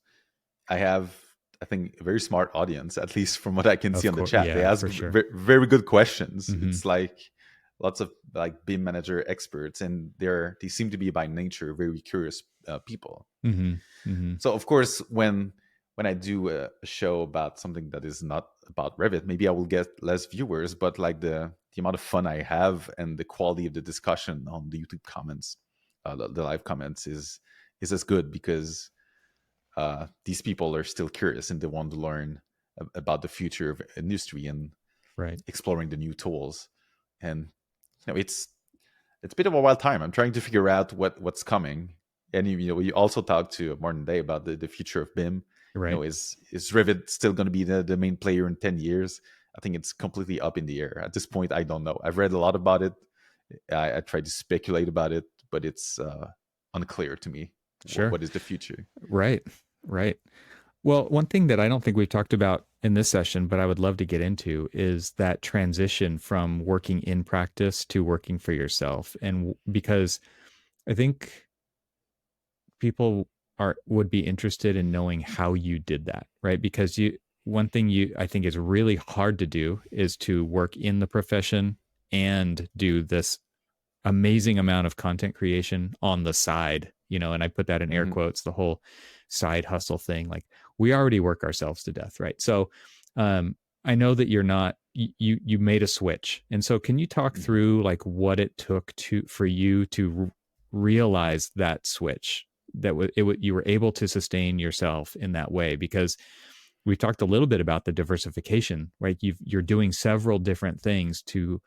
S2: I have, I think, a very smart audience, at least from what I can see
S1: Of
S2: on the
S1: course,
S2: chat. They
S1: yeah,
S2: ask
S1: for sure.
S2: very good questions.
S1: Hmm.
S2: It's like lots of like BIM manager experts, and they seem to be by nature very curious people.
S1: Hmm. Hmm.
S2: So of course, when I do a show about something that is not about Revit, maybe I will get less viewers, but like the amount of fun I have and the quality of the discussion on the YouTube comments, the live comments is as good because these people are still curious and they want to learn about the future of industry and
S1: Right.
S2: exploring the new tools. And it's a bit of a wild time. I'm trying to figure out what's coming. And we also talked to Martin Day about the future of BIM.
S1: Right.
S2: Is Revit still going to be the main player in 10 years? I think it's completely up in the air at this point. I don't know. I've read a lot about it. I tried to speculate about it, but it's unclear to me
S1: Sure.
S2: what is the future.
S1: Right. Right. Well, one thing that I don't think we've talked about in this session, but I would love to get into is that transition from working in practice to working for yourself. And because I think people are would be interested in knowing how you did that, right? Because one thing you I think is really hard to do is to work in the profession and do this amazing amount of content creation on the side, and I put that in air
S2: Hmm.
S1: quotes, the whole side hustle thing. Like, we already work ourselves to death, right? So I know that you're not you made a switch. And so can you talk
S2: Hmm.
S1: through like what it took to for you to realize that switch, that you were able to sustain yourself in that way? Because we talked a little bit about the diversification, right? You're doing several different things to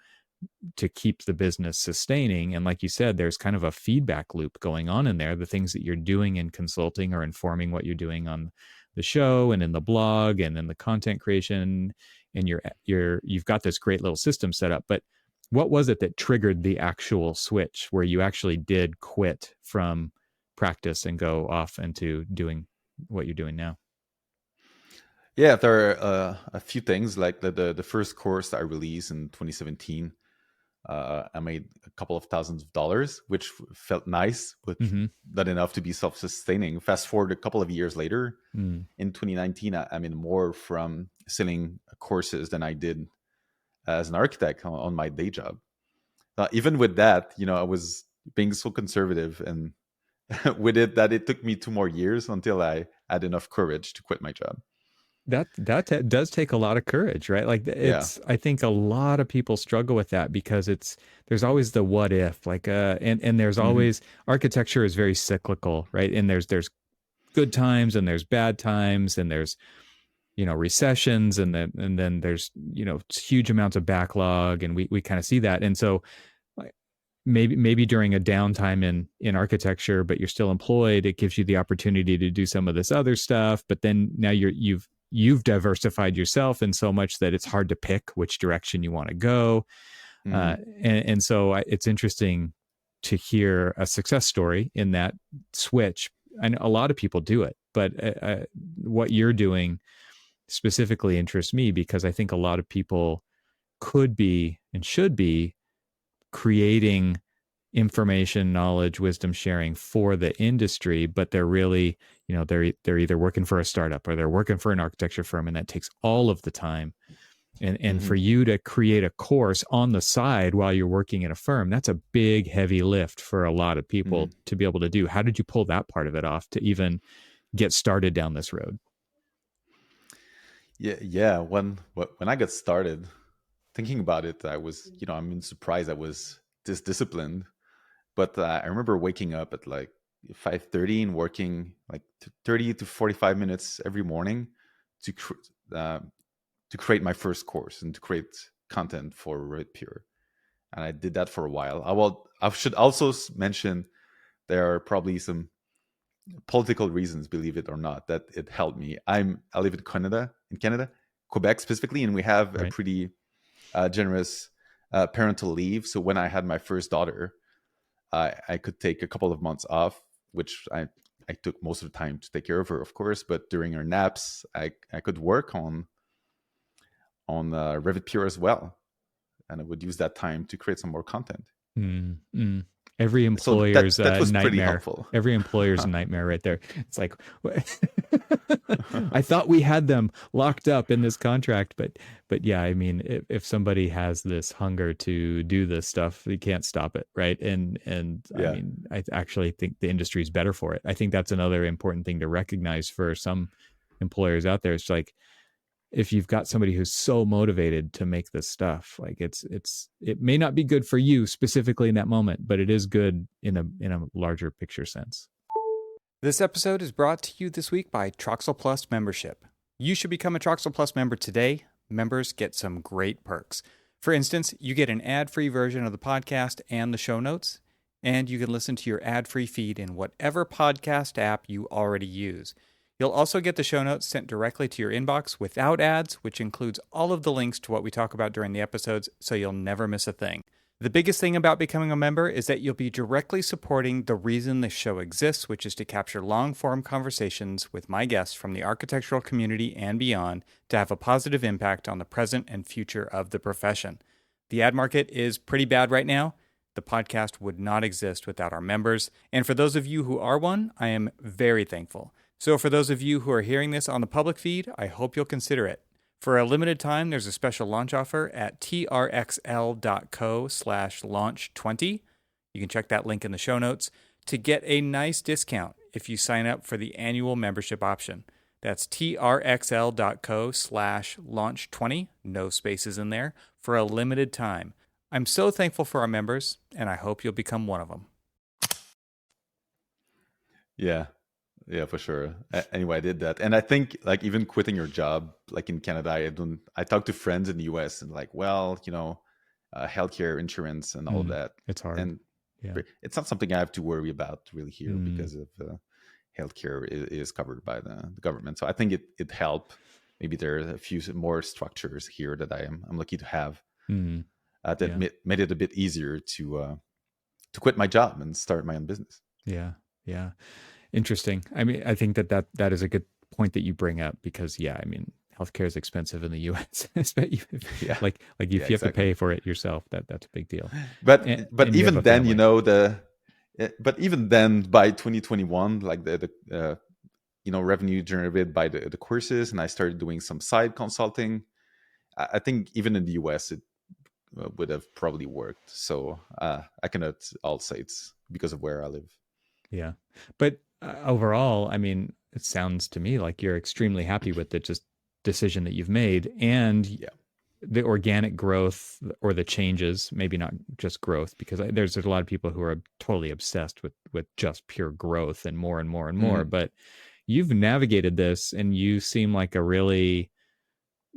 S1: keep the business sustaining. And like you said, there's kind of a feedback loop going on in there. The things that you're doing in consulting are informing what you're doing on the show and in the blog and in the content creation. And you've got this great little system set up. But what was it that triggered the actual switch where you actually did quit from practice and go off into doing what you're doing now?
S2: Yeah, there are a few things like the first course that I released in 2017. I made a couple of thousands of dollars, which felt nice, but
S1: Mm-hmm.
S2: not enough to be self-sustaining. Fast forward a couple of years later,
S1: Mm.
S2: in 2019, I made more from selling courses than I did as an architect on my day job. Even with that, I was being so conservative and with it that it took me 2 more years until I had enough courage to quit my job.
S1: That does take a lot of courage, right? Like,
S2: Yeah.
S1: I think a lot of people struggle with that because there's always the what if, like, and there's
S2: Hmm.
S1: always, architecture is very cyclical, right? And there's good times and there's bad times and there's, recessions, and then there's, huge amounts of backlog, and we kind of see that. And so, like, maybe during a downtime in architecture, but you're still employed, it gives you the opportunity to do some of this other stuff. But then now you've diversified yourself in so much that it's hard to pick which direction you want to go.
S2: Hmm.
S1: And so it's interesting to hear a success story in that switch. I know a lot of people do it, but what you're doing specifically interests me because I think a lot of people could be and should be creating information, knowledge, wisdom sharing for the industry, but they're really, they're either working for a startup or they're working for an architecture firm, and that takes all of the time. And
S2: Hmm.
S1: for you to create a course on the side while you're working in a firm, that's a big heavy lift for a lot of
S2: Hmm.
S1: people to be able to do. How did you pull that part of it off to even get started down this road?
S2: Yeah, yeah. When I got started thinking about it, I was, I'm surprised I was this disciplined. But I remember waking up at like 5:30 and working like 30 to 45 minutes every morning to uh, to create my first course and to create content for Red Pure. And I did that for a while. I should also mention there are probably some political reasons, believe it or not, that it helped me. I live in Canada, Quebec specifically, and we have a
S1: Right.
S2: pretty generous parental leave. So when I had my first daughter, I could take a couple of months off, which I took most of the time to take care of her, of course. But during her naps, I could work on Revit Pure as well, and I would use that time to create some more content.
S1: Mm, mm. Every
S2: So
S1: employer's
S2: that was pretty
S1: nightmare.
S2: helpful.
S1: Every employer's nightmare right there. It's like, I thought we had them locked up in this contract, but yeah, I mean, if somebody has this hunger to do this stuff, you can't stop it, right? And I
S2: Yeah.
S1: mean, I actually think the industry is better for it. I think that's another important thing to recognize for some employers out there. It's like, if you've got somebody who's so motivated to make this stuff, like it may not be good for you specifically in that moment, but it is good in a larger picture sense. This episode is brought to you this week by Troxel Plus membership. You should become a Troxel Plus member today. Members get some great perks. For instance, you get an ad-free version of the podcast and the show notes, and you can listen to your ad-free feed in whatever podcast app you already use. You'll also get the show notes sent directly to your inbox without ads, which includes all of the links to what we talk about during the episodes, so you'll never miss a thing. The biggest thing about becoming a member is that you'll be directly supporting the reason the show exists, which is to capture long-form conversations with my guests from the architectural community and beyond to have a positive impact on the present and future of the profession. The ad market is pretty bad right now. The podcast would not exist without our members. And for those of you who are one, I am very thankful. So for those of you who are hearing this on the public feed, I hope you'll consider it. For a limited time, there's a special launch offer at trxl.co/launch20. You can check that link in the show notes to get a nice discount if you sign up for the annual membership option. That's trxl.co/launch20, no spaces in there, for a limited time. I'm so thankful for our members, and I hope you'll become one of them.
S2: Yeah. Yeah, for sure. Anyway, I did that. And I think like even quitting your job, like in Canada, I talked to friends in the US and like, well, healthcare insurance and all of that.
S1: It's hard.
S2: And
S1: Yeah.
S2: it's not something I have to worry about really here
S1: Mm.
S2: because of healthcare is covered by the government. So I think it helped. Maybe there are a few more structures here that I'm lucky to have that made it a bit easier to quit my job and start my own business.
S1: Yeah. Yeah. Interesting. I mean, I think that is a good point that you bring up because, yeah, I mean, healthcare is expensive in the U.S.
S2: Yeah,
S1: like if you have to pay for it yourself, that's a big deal.
S2: But
S1: and
S2: even then, but even then, by 2021, like the revenue generated by the courses, and I started doing some side consulting. I think even in the US, it would have probably worked. So I cannot all say it's because of where I live.
S1: Yeah, but overall, I mean, it sounds to me like you're extremely happy with the just decision that you've made and the organic growth or the changes, maybe not just growth, because there's a lot of people who are totally obsessed with just pure growth and more and more and more. But you've navigated this and you seem like a really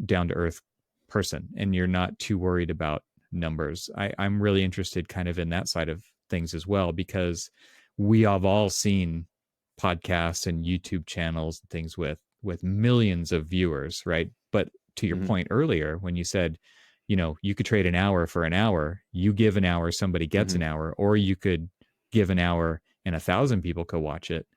S1: down to earth person and you're not too worried about numbers. I'm really interested kind of in that side of things as well, because we have all seen podcasts and YouTube channels and things with millions of viewers, right? But to your point earlier, when you said, you could trade an hour for an hour, you give an hour, somebody gets an hour, or you could give an hour and 1,000 people could watch it.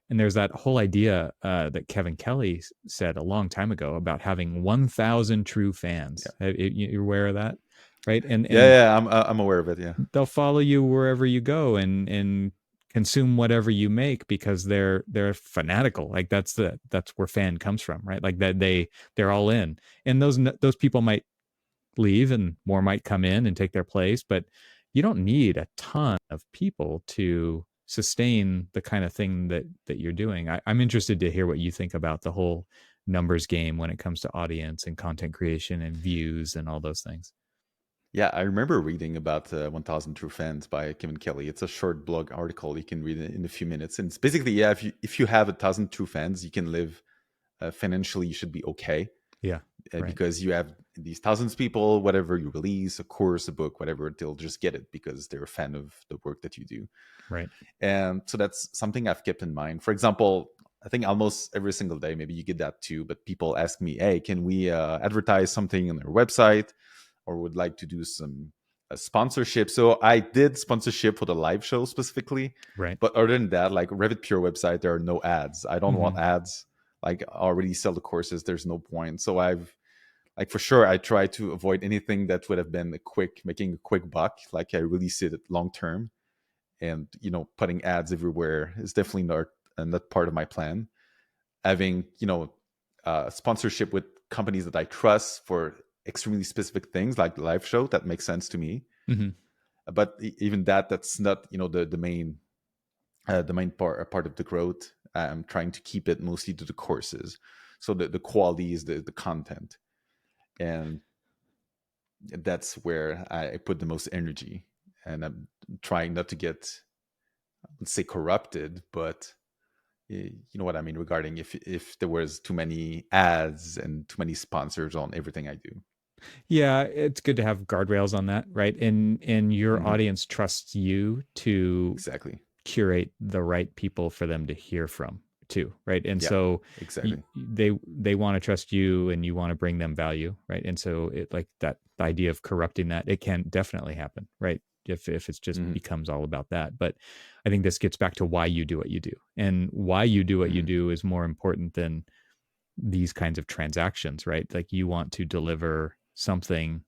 S1: And there's that whole idea that Kevin Kelly said a long time ago about having 1,000 true fans. Yeah. You're aware of that, right? And
S2: I'm aware of it. Yeah,
S1: they'll follow you wherever you go and consume whatever you make because they're fanatical. Like that's where fan comes from, right? Like that they're all in. And those people might leave and more might come in and take their place, but you don't need a ton of people to sustain the kind of thing that you're doing. I'm interested to hear what you think about the whole numbers game when it comes to audience and content creation and views and all those things.
S2: Yeah, I remember reading about 1,000 True Fans by Kevin Kelly. It's a short blog article you can read in a few minutes, and it's basically if you have 1,000 true fans, you can live financially. You should be okay.
S1: Yeah, right.
S2: Because you have these thousands of people. Whatever you release, a course, a book, whatever, they'll just get it because they're a fan of the work that you do.
S1: Right.
S2: And so that's something I've kept in mind. For example, I think almost every single day, maybe you get that too, but people ask me, "Hey, can we advertise something on their website?" or would like to do some sponsorship. So I did sponsorship for the live show specifically.
S1: Right.
S2: But other than that, like Revit Pure website, there are no ads. I don't want ads. Like I already sell the courses. There's no point. So for sure, I try to avoid anything that would have been making a quick buck. Like I really see it long term. and putting ads everywhere is definitely not part of my plan. Having sponsorship with companies that I trust for extremely specific things like the live show, that makes sense to me.
S1: Hmm.
S2: But even that's not the main part of the growth. I'm trying to keep it mostly to the courses, so the quality is the content, and that's where I put the most energy. And I'm trying not to get, let's say, corrupted, but you know what I mean, regarding if there was too many ads and too many sponsors on everything I do.
S1: Yeah, it's good to have guardrails on that, right? And your
S2: Hmm.
S1: audience trusts you to
S2: Exactly.
S1: curate the right people for them to hear from too, right? And
S2: Yeah.
S1: so
S2: Exactly.
S1: they want to trust you and you want to bring them value, right? And so it like that the idea of corrupting that, it can definitely happen, right? If it's just
S2: Hmm.
S1: becomes all about that. But I think this gets back to why you do what you do. And why you do what you
S2: Hmm.
S1: do is more important than these kinds of transactions, right? Like you want to deliver something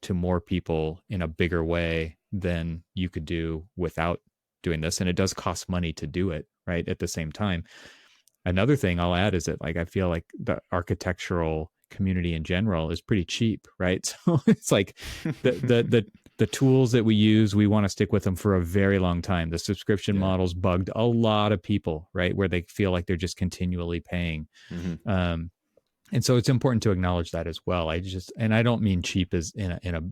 S1: to more people in a bigger way than you could do without doing this. And it does cost money to do it, right? At the same time. Another thing I'll add is that like I feel like the architectural community in general is pretty cheap, right? So it's like the tools that we use, we want to stick with them for a very long time. The subscription
S2: Yeah.
S1: models bugged a lot of people, right? Where they feel like they're just continually paying.
S2: Hmm.
S1: Um, and so it's important to acknowledge that as well. And I don't mean cheap as in a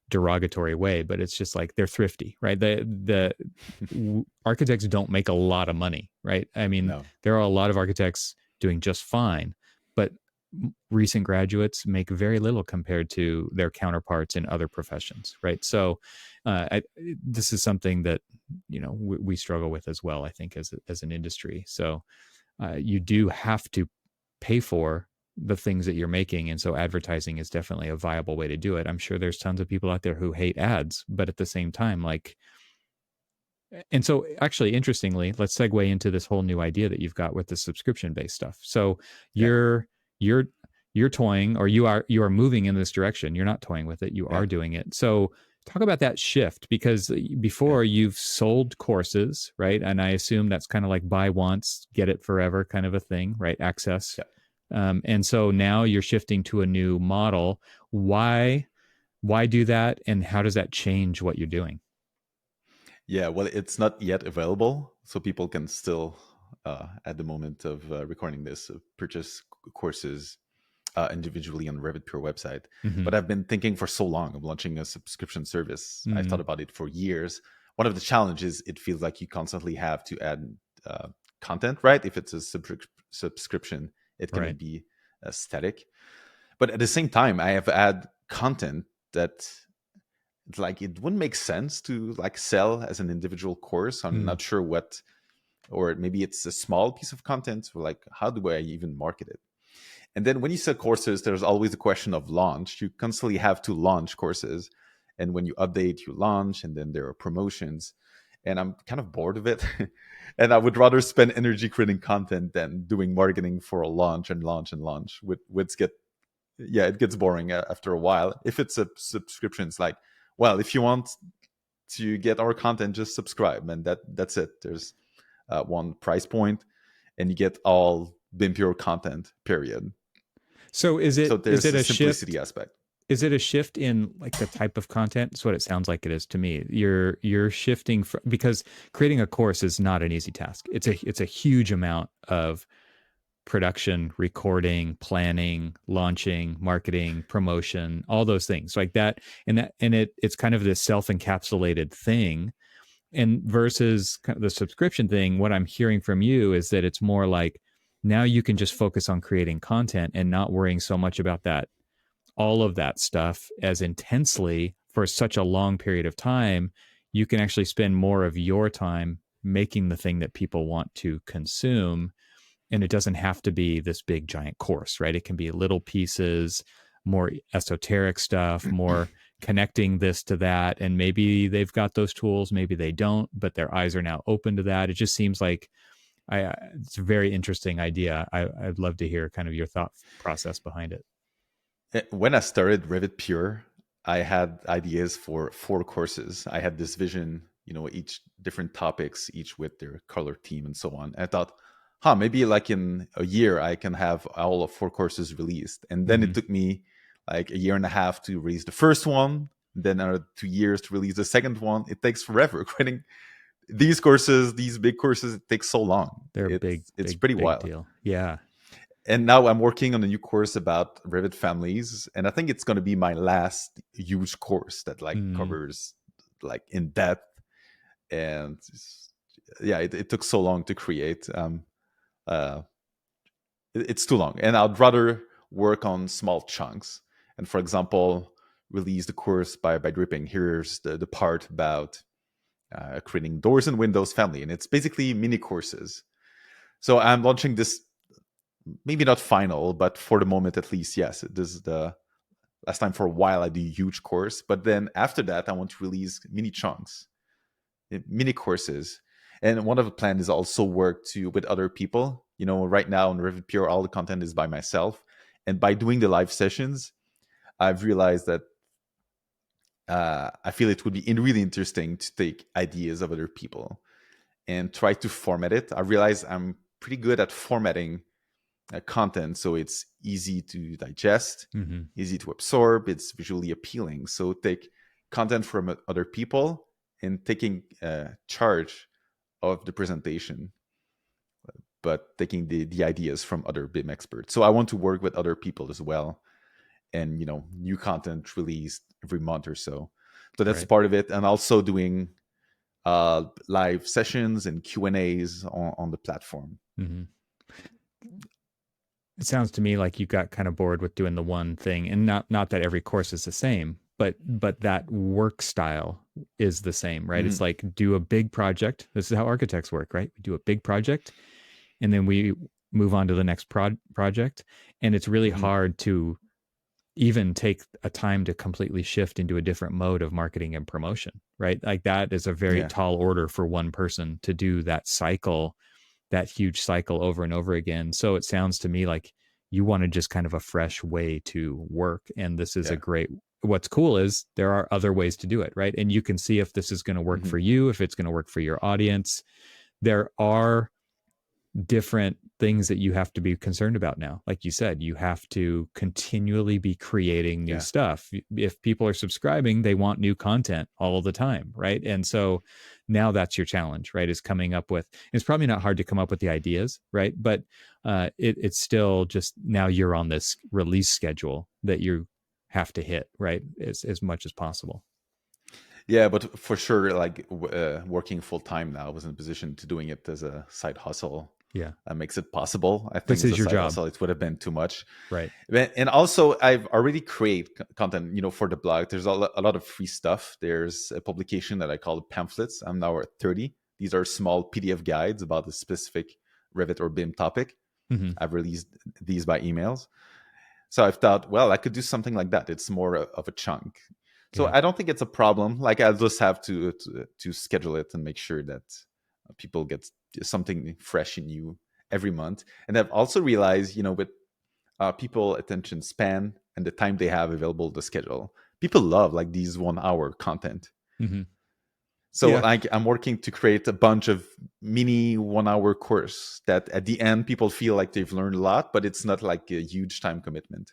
S1: derogatory way, but it's just like they're thrifty, right? Architects don't make a lot of money, right? I mean,
S2: No.
S1: there are a lot of architects doing just fine, but recent graduates make very little compared to their counterparts in other professions, right? So, this is something that we struggle with as well. I think as an industry, so you do have to pay for the things that you're making. And so advertising is definitely a viable way to do it. I'm sure there's tons of people out there who hate ads, but at the same time, like, and so actually, interestingly, let's segue into this whole new idea that you've got with the subscription based stuff. So
S2: Yeah.
S1: you're, you're, you're toying, or you are moving in this direction. You're not toying with it. You
S2: Yeah.
S1: are doing it. So talk about that shift, because
S2: Yeah.
S1: before you've sold courses, right? And I assume that's kind of like buy once, get it forever kind of a thing, right? Access.
S2: Yeah.
S1: And so now you're shifting to a new model. Why do that, and how does that change what you're doing?
S2: Yeah. Well, it's not yet available, so people can still, at the moment of recording this, purchase courses individually on Revit Pure website.
S1: Mm-hmm.
S2: But I've been thinking for so long of launching a subscription service. I
S1: Mm-hmm.
S2: thought about it for years. One of the challenges, it feels like you constantly have to add content, right? If it's a subscription, it can
S1: Right.
S2: be static. But at the same time, I have add content that, like, it wouldn't make sense to like sell as an individual course. I'm
S1: Mm.
S2: not sure what, or maybe it's a small piece of content. So like, how do I even market it? And then when you sell courses, there's always the question of launch. You constantly have to launch courses. And when you update, you launch, and then there are promotions. And I'm kind of bored of it. And I would rather spend energy creating content than doing marketing for a launch and launch and launch. Which it gets boring after a while. If it's a subscription, it's like, well, if you want to get our content, just subscribe. And that's it. There's one price point, and you get all BIM Pure content, period.
S1: So is
S2: So
S1: is
S2: there's
S1: it
S2: a
S1: a
S2: simplicity
S1: shift?
S2: aspect.
S1: Is it a shift in like the type of content? It's what it sounds like it is to me. You're shifting because creating a course is not an easy task. It's a huge amount of production, recording, planning, launching, marketing, promotion, all those things like that. It's kind of this self-encapsulated thing. And versus kind of the subscription thing, what I'm hearing from you is that it's more like now you can just focus on creating content and not worrying so much about that, all of that stuff as intensely for such a long period of time. You can actually spend more of your time making the thing that people want to consume. And it doesn't have to be this big giant course, right? It can be little pieces, more esoteric stuff, more connecting this to that. And maybe they've got those tools, maybe they don't, but their eyes are now open to that. It just seems like it's a very interesting idea. I'd love to hear kind of your thought process behind it.
S2: When I started Revit Pure, I had ideas for 4 courses. I had this vision each different topics, each with their color theme and so on. And I thought, huh, maybe like in a year I can have all of 4 courses released. And then it
S1: Mm-hmm.
S2: took me like a year and a half to release the first one, then another 2 years to release the second one. It takes forever. Creating these courses, these big courses, it takes so long.
S1: They're a
S2: It's pretty
S1: big
S2: wild.
S1: deal. Yeah.
S2: And now I'm working on a new course about Revit families, and I think it's going to be my last huge course that like
S1: Mm,
S2: covers like in depth. And yeah, it took so long to create. Uh, it's too long, and I'd rather work on small chunks. And for example, release the course by dripping. Here's the part about creating doors and windows family, and it's basically mini courses. So I'm launching this, maybe not final, but for the moment at least, yes. This is the last time for a while I do a huge course, but then after that I want to release mini chunks, mini courses. And one of the plans is also work to with other people. Right now on Revit Pure, all the content is by myself, and by doing the live sessions, I've realized that I feel it would be really interesting to take ideas of other people and try to format it. I realize I'm pretty good at formatting content, so it's easy to digest,
S1: mm-hmm.
S2: easy to absorb, it's visually appealing. So take content from other people and taking charge of the presentation, but taking the ideas from other BIM experts. So I want to work with other people as well, and new content released every month or so. So that's
S1: Right.
S2: part of it, and also doing live sessions and Q&As on the platform.
S1: Mm-hmm. It sounds to me like you got kind of bored with doing the one thing, and not that every course is the same, but that work style is the same, right? It's
S2: Mm-hmm.
S1: like do a big project. This is how architects work, right? We do a big project, and then we move on to the next project, and it's really
S2: Mm-hmm.
S1: hard to even take a time to completely shift into a different mode of marketing and promotion, right? Like that is a very
S2: Yeah.
S1: tall order for one person to do that cycle, that huge cycle over and over again. So it sounds to me like you wanted just kind of a fresh way to work. And this is a
S2: Yeah.
S1: great, what's cool is there are other ways to do it, right? And you can see if this is going to work
S2: Mm-hmm.
S1: for you, if it's going to work for your audience. There are different things that you have to be concerned about now. Like you said, you have to continually be creating new
S2: Yeah.
S1: stuff. If people are subscribing, they want new content all the time, right? And so now that's your challenge, right? Is coming up with, it's probably not hard to come up with the ideas, right? But it's still just now you're on this release schedule that you have to hit, right? As much as possible.
S2: Yeah, but for sure, like working full time now, I was in a position to doing it as a side hustle.
S1: Yeah.
S2: Makes it possible. I think
S1: This
S2: as
S1: is
S2: a
S1: your
S2: side
S1: job,
S2: hustle, it would have been too much.
S1: right?
S2: And also, I've already created content, for the blog. There's a lot of free stuff. There's a publication that I call pamphlets. I'm now at 30. These are small PDF guides about a specific Revit or BIM topic.
S1: Mm-hmm.
S2: I've released these by emails. So I've thought, well, I could do something like that. It's more of a chunk. So
S1: Yeah.
S2: I don't think it's a problem. Like I'll just have to schedule it and make sure that people get something fresh and new every month. And I've also realized, with people attention span and the time they have available to schedule, people love like these 1 hour content.
S1: Mm-hmm.
S2: So
S1: Yeah.
S2: like I'm working to create a bunch of mini 1 hour course that at the end people feel like they've learned a lot, but it's not like a huge time commitment.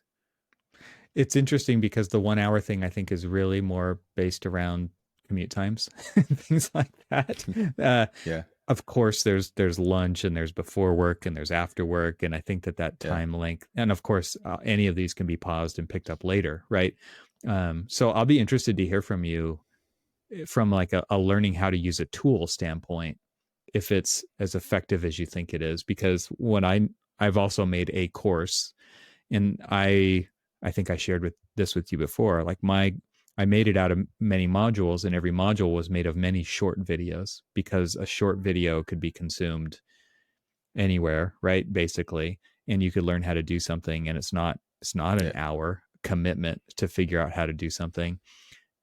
S1: It's interesting because the 1 hour thing I think is really more based around commute times and things like that. Uh,
S2: Yeah,
S1: of course, there's lunch and there's before work and there's after work, and I think that
S2: yeah.
S1: time length, and of course, any of these can be paused and picked up later, right? So I'll be interested to hear from you from like a learning how to use a tool standpoint, if it's as effective as you think it is. Because when I've also made a course, and I think I shared with this with you before, like I made it out of many modules, and every module was made of many short videos because a short video could be consumed anywhere, right? Basically, and you could learn how to do something, and it's not an
S2: Yeah.
S1: hour commitment to figure out how to do something,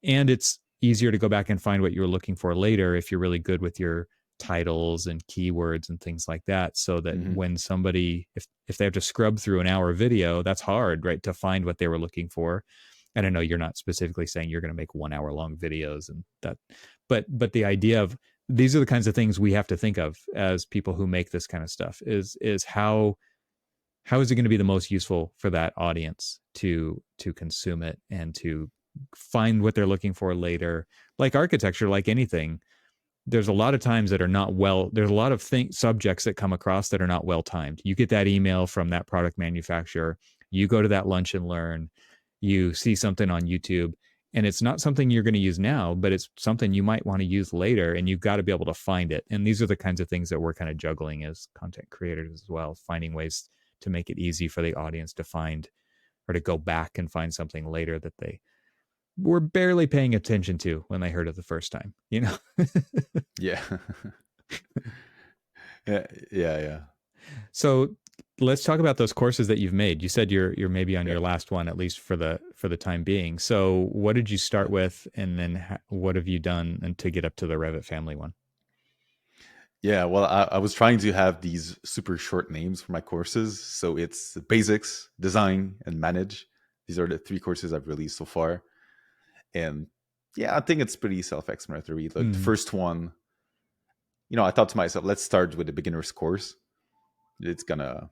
S1: and it's easier to go back and find what you were looking for later if you're really good with your titles and keywords and things like that, so that
S2: Hmm.
S1: when somebody, if they have to scrub through an hour video, that's hard, right, to find what they were looking for. And I know you're not specifically saying you're going to make 1 hour long videos and that, but the idea of these are the kinds of things we have to think of as people who make this kind of stuff is how is it going to be the most useful for that audience to consume it and to find what they're looking for later. Like architecture, like anything, there's a lot of times that are not well, there's a lot of subjects that come across that are not well timed. You get that email from that product manufacturer, you go to that lunch and learn, you see something on YouTube, and it's not something you're going to use now, but it's something you might want to use later, and you've got to be able to find it. And these are the kinds of things that we're kind of juggling as content creators as well, finding ways to make it easy for the audience to find or to go back and find something later that they were barely paying attention to when they heard it the first time, you know?
S2: Yeah. Yeah, yeah.
S1: So let's talk about those courses that you've made. You said you're maybe on
S2: Yeah.
S1: your last one, at least for the time being. So what did you start with, and then what have you done and to get up to the Revit family one?
S2: Yeah, well, I was trying to have these super short names for my courses. So it's basics, design, and manage. These are the 3 courses I've released so far. And yeah, I think it's pretty self-explanatory. Like the
S1: Mm-hmm.
S2: first one, I thought to myself, let's start with the beginner's course. It's gonna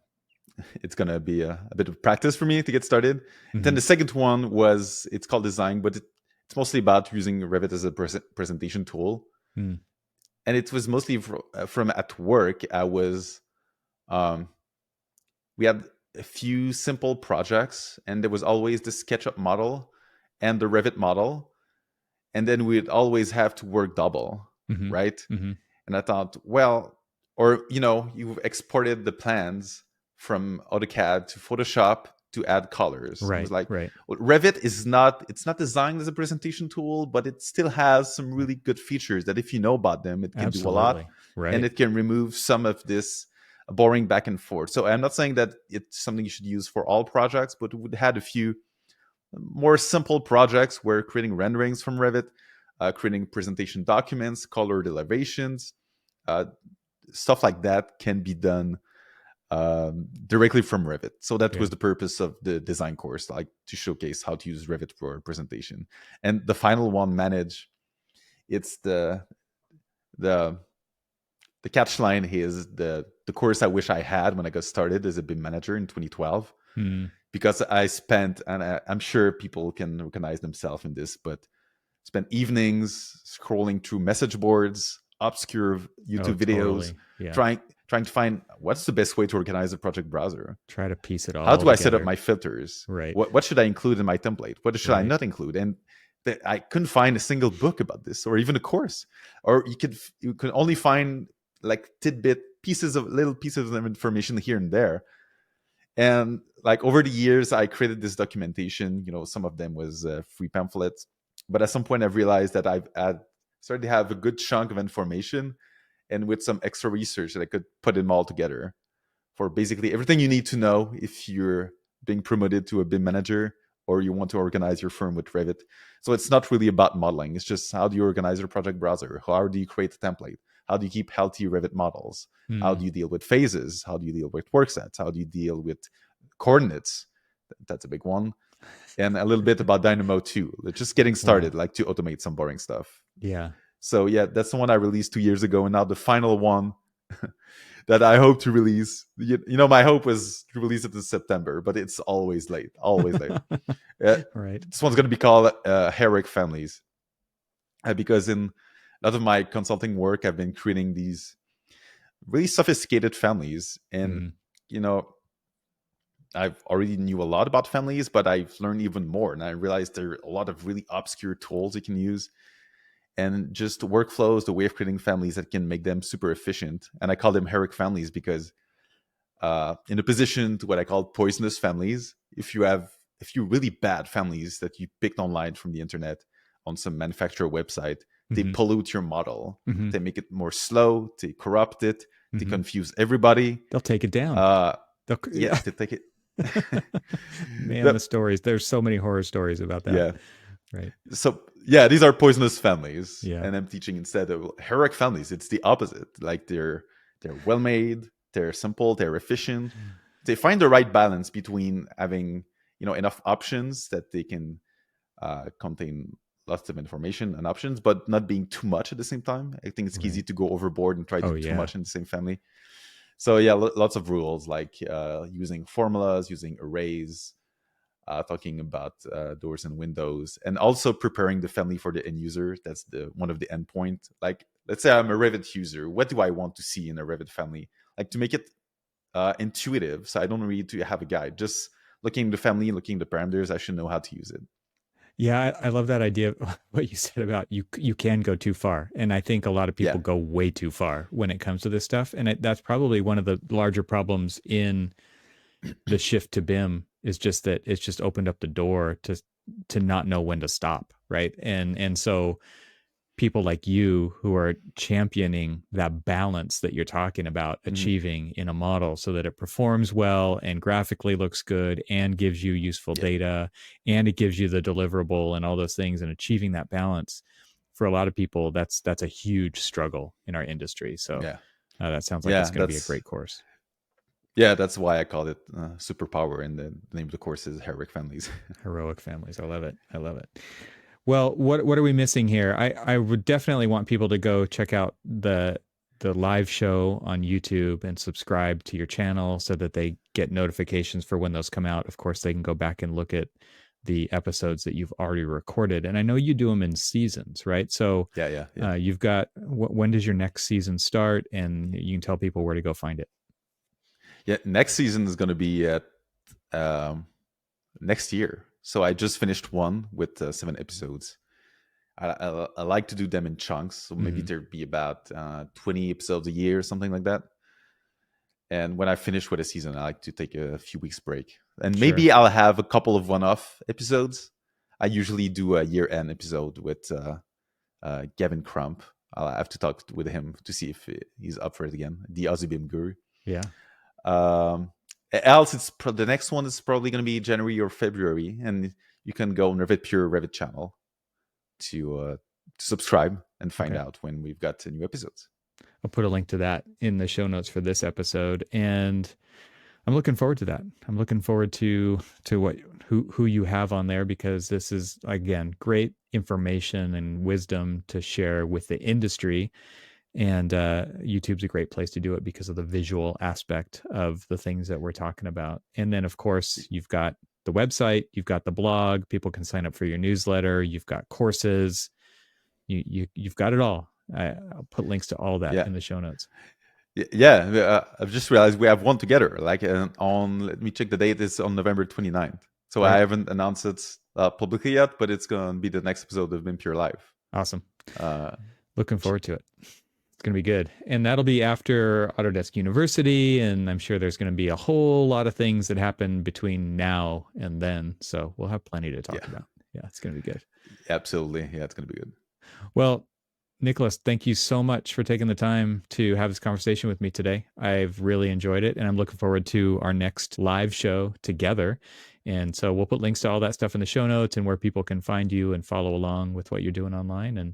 S2: it's gonna be a bit of practice for me to get started. And then
S1: Mm-hmm.
S2: the second one it's called design, but it's mostly about using Revit as a presentation tool.
S1: Mm-hmm.
S2: And it was mostly from at work. Um, we had a few simple projects, and there was always the SketchUp model and the Revit model, and then we'd always have to work double,
S1: Mm-hmm.
S2: right?
S1: Mm-hmm.
S2: And I thought, well, or you've exported the plans from AutoCAD to Photoshop to add colors. It was
S1: Right,
S2: like,
S1: right.
S2: well, Revit it's not designed as a presentation tool, but it still has some really good features that if you know about them, it can do a lot,
S1: Absolutely.
S2: and
S1: Right.
S2: it can remove some of this boring back and forth. So I'm not saying that it's something you should use for all projects, but we had a few more simple projects where creating renderings from Revit, creating presentation documents, colored elevations, uh, stuff like that can be done directly from Revit. So that
S1: Yeah.
S2: was the purpose of the design course, like to showcase how to use Revit for presentation. And the final one, manage, it's the the catch line is the course I wish I had when I got started as a BIM manager in 2012,
S1: Mm.
S2: because I spent, and I'm sure people can recognize themselves in this, but spent evenings scrolling through message boards, obscure
S1: Oh,
S2: YouTube videos,
S1: totally. Yeah.
S2: trying to find what's the best way to organize a project browser.
S1: Try to piece it
S2: How
S1: all
S2: do I set up
S1: together.
S2: my filters?
S1: Right.
S2: What should I include in my template? What should I
S1: Right.
S2: not include? And I couldn't find a single book about this, or even a course. Or you could only find like little pieces of information here and there. And like over the years, I created this documentation. Some of them was free pamphlets, but at some point, I've realized that I've started to have a good chunk of information, and with some extra research, that I could put them all together for basically everything you need to know if you're being promoted to a BIM manager or you want to organize your firm with Revit. So it's not really about modeling. It's just, how do you organize your project browser? How do you create a template? How do you keep healthy Revit models? How
S1: Mm.
S2: do you deal with phases? How do you deal with work sets? How do you deal with coordinates? That's a big one. And a little bit about Dynamo too. Just getting
S1: Wow.
S2: started, like to automate some boring stuff.
S1: Yeah.
S2: So yeah, that's the one I released 2 years ago. And now the final one that I hope to release. My hope was to release it in September, but it's always late, always late.
S1: Right.
S2: This one's going to be called Heroic Families, because in a lot of my consulting work, I've been creating these really sophisticated families, and
S1: Mm.
S2: you know, I've already knew a lot about families, but I've learned even more, and I realized there are a lot of really obscure tools you can use, and just workflows, the way of creating families that can make them super efficient. And I call them heroic families because in opposition to what I call poisonous families, if you really bad families that you picked online from the internet on some manufacturer website, they
S1: Mm-hmm.
S2: pollute your model.
S1: Mm-hmm.
S2: They make it more slow. They corrupt it. They
S1: Mm-hmm.
S2: confuse everybody.
S1: They'll take it down.
S2: Uh,
S1: They'll,
S2: yes, they take it.
S1: man, the
S2: But,
S1: stories. There's so many horror stories about that.
S2: yeah.
S1: Right.
S2: So yeah, these are poisonous families,
S1: Yeah.
S2: and I'm teaching instead of heroic families. It's the opposite. Like they're well made, they're simple, they're efficient. They find the right balance between having enough options that they can contain lots of information and options, but not being too much at the same time. I think it's easy to go overboard and try to do too much in the same family. So yeah, lots of rules like using formulas, using arrays, talking about doors and windows, and also preparing the family for the end user. That's the one of the endpoint. Like, let's say I'm a Revit user. What do I want to see in a Revit family? Like, to make it intuitive, so I don't need to have a guide. Just looking at the family, looking at the parameters, I should know how to use it.
S1: Yeah, I love that idea of what you said about you can go too far. And I think a lot of people go way too far when it comes to this stuff. And that's probably one of the larger problems in the shift to BIM is just that it's just opened up the door to not know when to stop, right? And so people like you who are championing that balance that you're talking about achieving in a model so that it performs well and graphically looks good and gives you useful data and it gives you the deliverable and all those things, and achieving that balance for a lot of people, that's a huge struggle in our industry. So that sounds like it's going to be a great course.
S2: Yeah, that's why I called it Superpower, and the name of the course is Heroic Families.
S1: Heroic Families. I love it. I love it. Well, what are we missing here? I would definitely want people to go check out the live show on YouTube and subscribe to your channel so that they get notifications for when those come out. Of course, they can go back and look at the episodes that you've already recorded. And I know you do them in seasons, right? So you've got, when does your next season start? And you can tell people where to go find it.
S2: Yeah, next season is going to be at next year. So I just finished one with 7 episodes. I like to do them in chunks. So maybe there'd be about 20 episodes a year or something like that. And when I finish with a season, I like to take a few weeks break. And maybe I'll have a couple of one-off episodes. I usually do a year-end episode with Gavin Crump. I'll have to talk with him to see if he's up for it again. The Aussie BIM guru.
S1: Yeah.
S2: Else, the next one is probably going to be January or February, and you can go on Revit Pure Revit channel to subscribe and find out when we've got new episodes.
S1: I'll put a link to that in the show notes for this episode, and I'm looking forward to that. I'm looking forward to who you have on there, because this is, again, great information and wisdom to share with the industry. And YouTube's a great place to do it because of the visual aspect of the things that we're talking about. And then, of course, you've got the website, you've got the blog, people can sign up for your newsletter, you've got courses, you've got it all. I'll put links to all that in the show notes.
S2: Yeah, I've just realized we have one together. Like let me check the date, it's on November 29th. So I haven't announced it publicly yet, but it's going to be the next episode of BIM Pure Live.
S1: Awesome. Looking forward to it. It's going to be good. And that'll be after Autodesk University. And I'm sure there's going to be a whole lot of things that happen between now and then. So we'll have plenty to talk about. Yeah, it's going to be good.
S2: Absolutely. Yeah, it's going to be good.
S1: Well, Nicolas, thank you so much for taking the time to have this conversation with me today. I've really enjoyed it, and I'm looking forward to our next live show together. And so we'll put links to all that stuff in the show notes and where people can find you and follow along with what you're doing online. And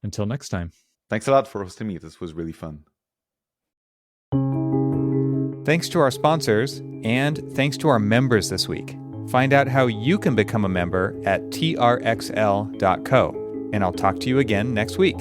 S1: until next time.
S2: Thanks a lot for hosting me. This was really fun.
S1: Thanks to our sponsors, and thanks to our members this week. Find out how you can become a member at trxl.co. And I'll talk to you again next week.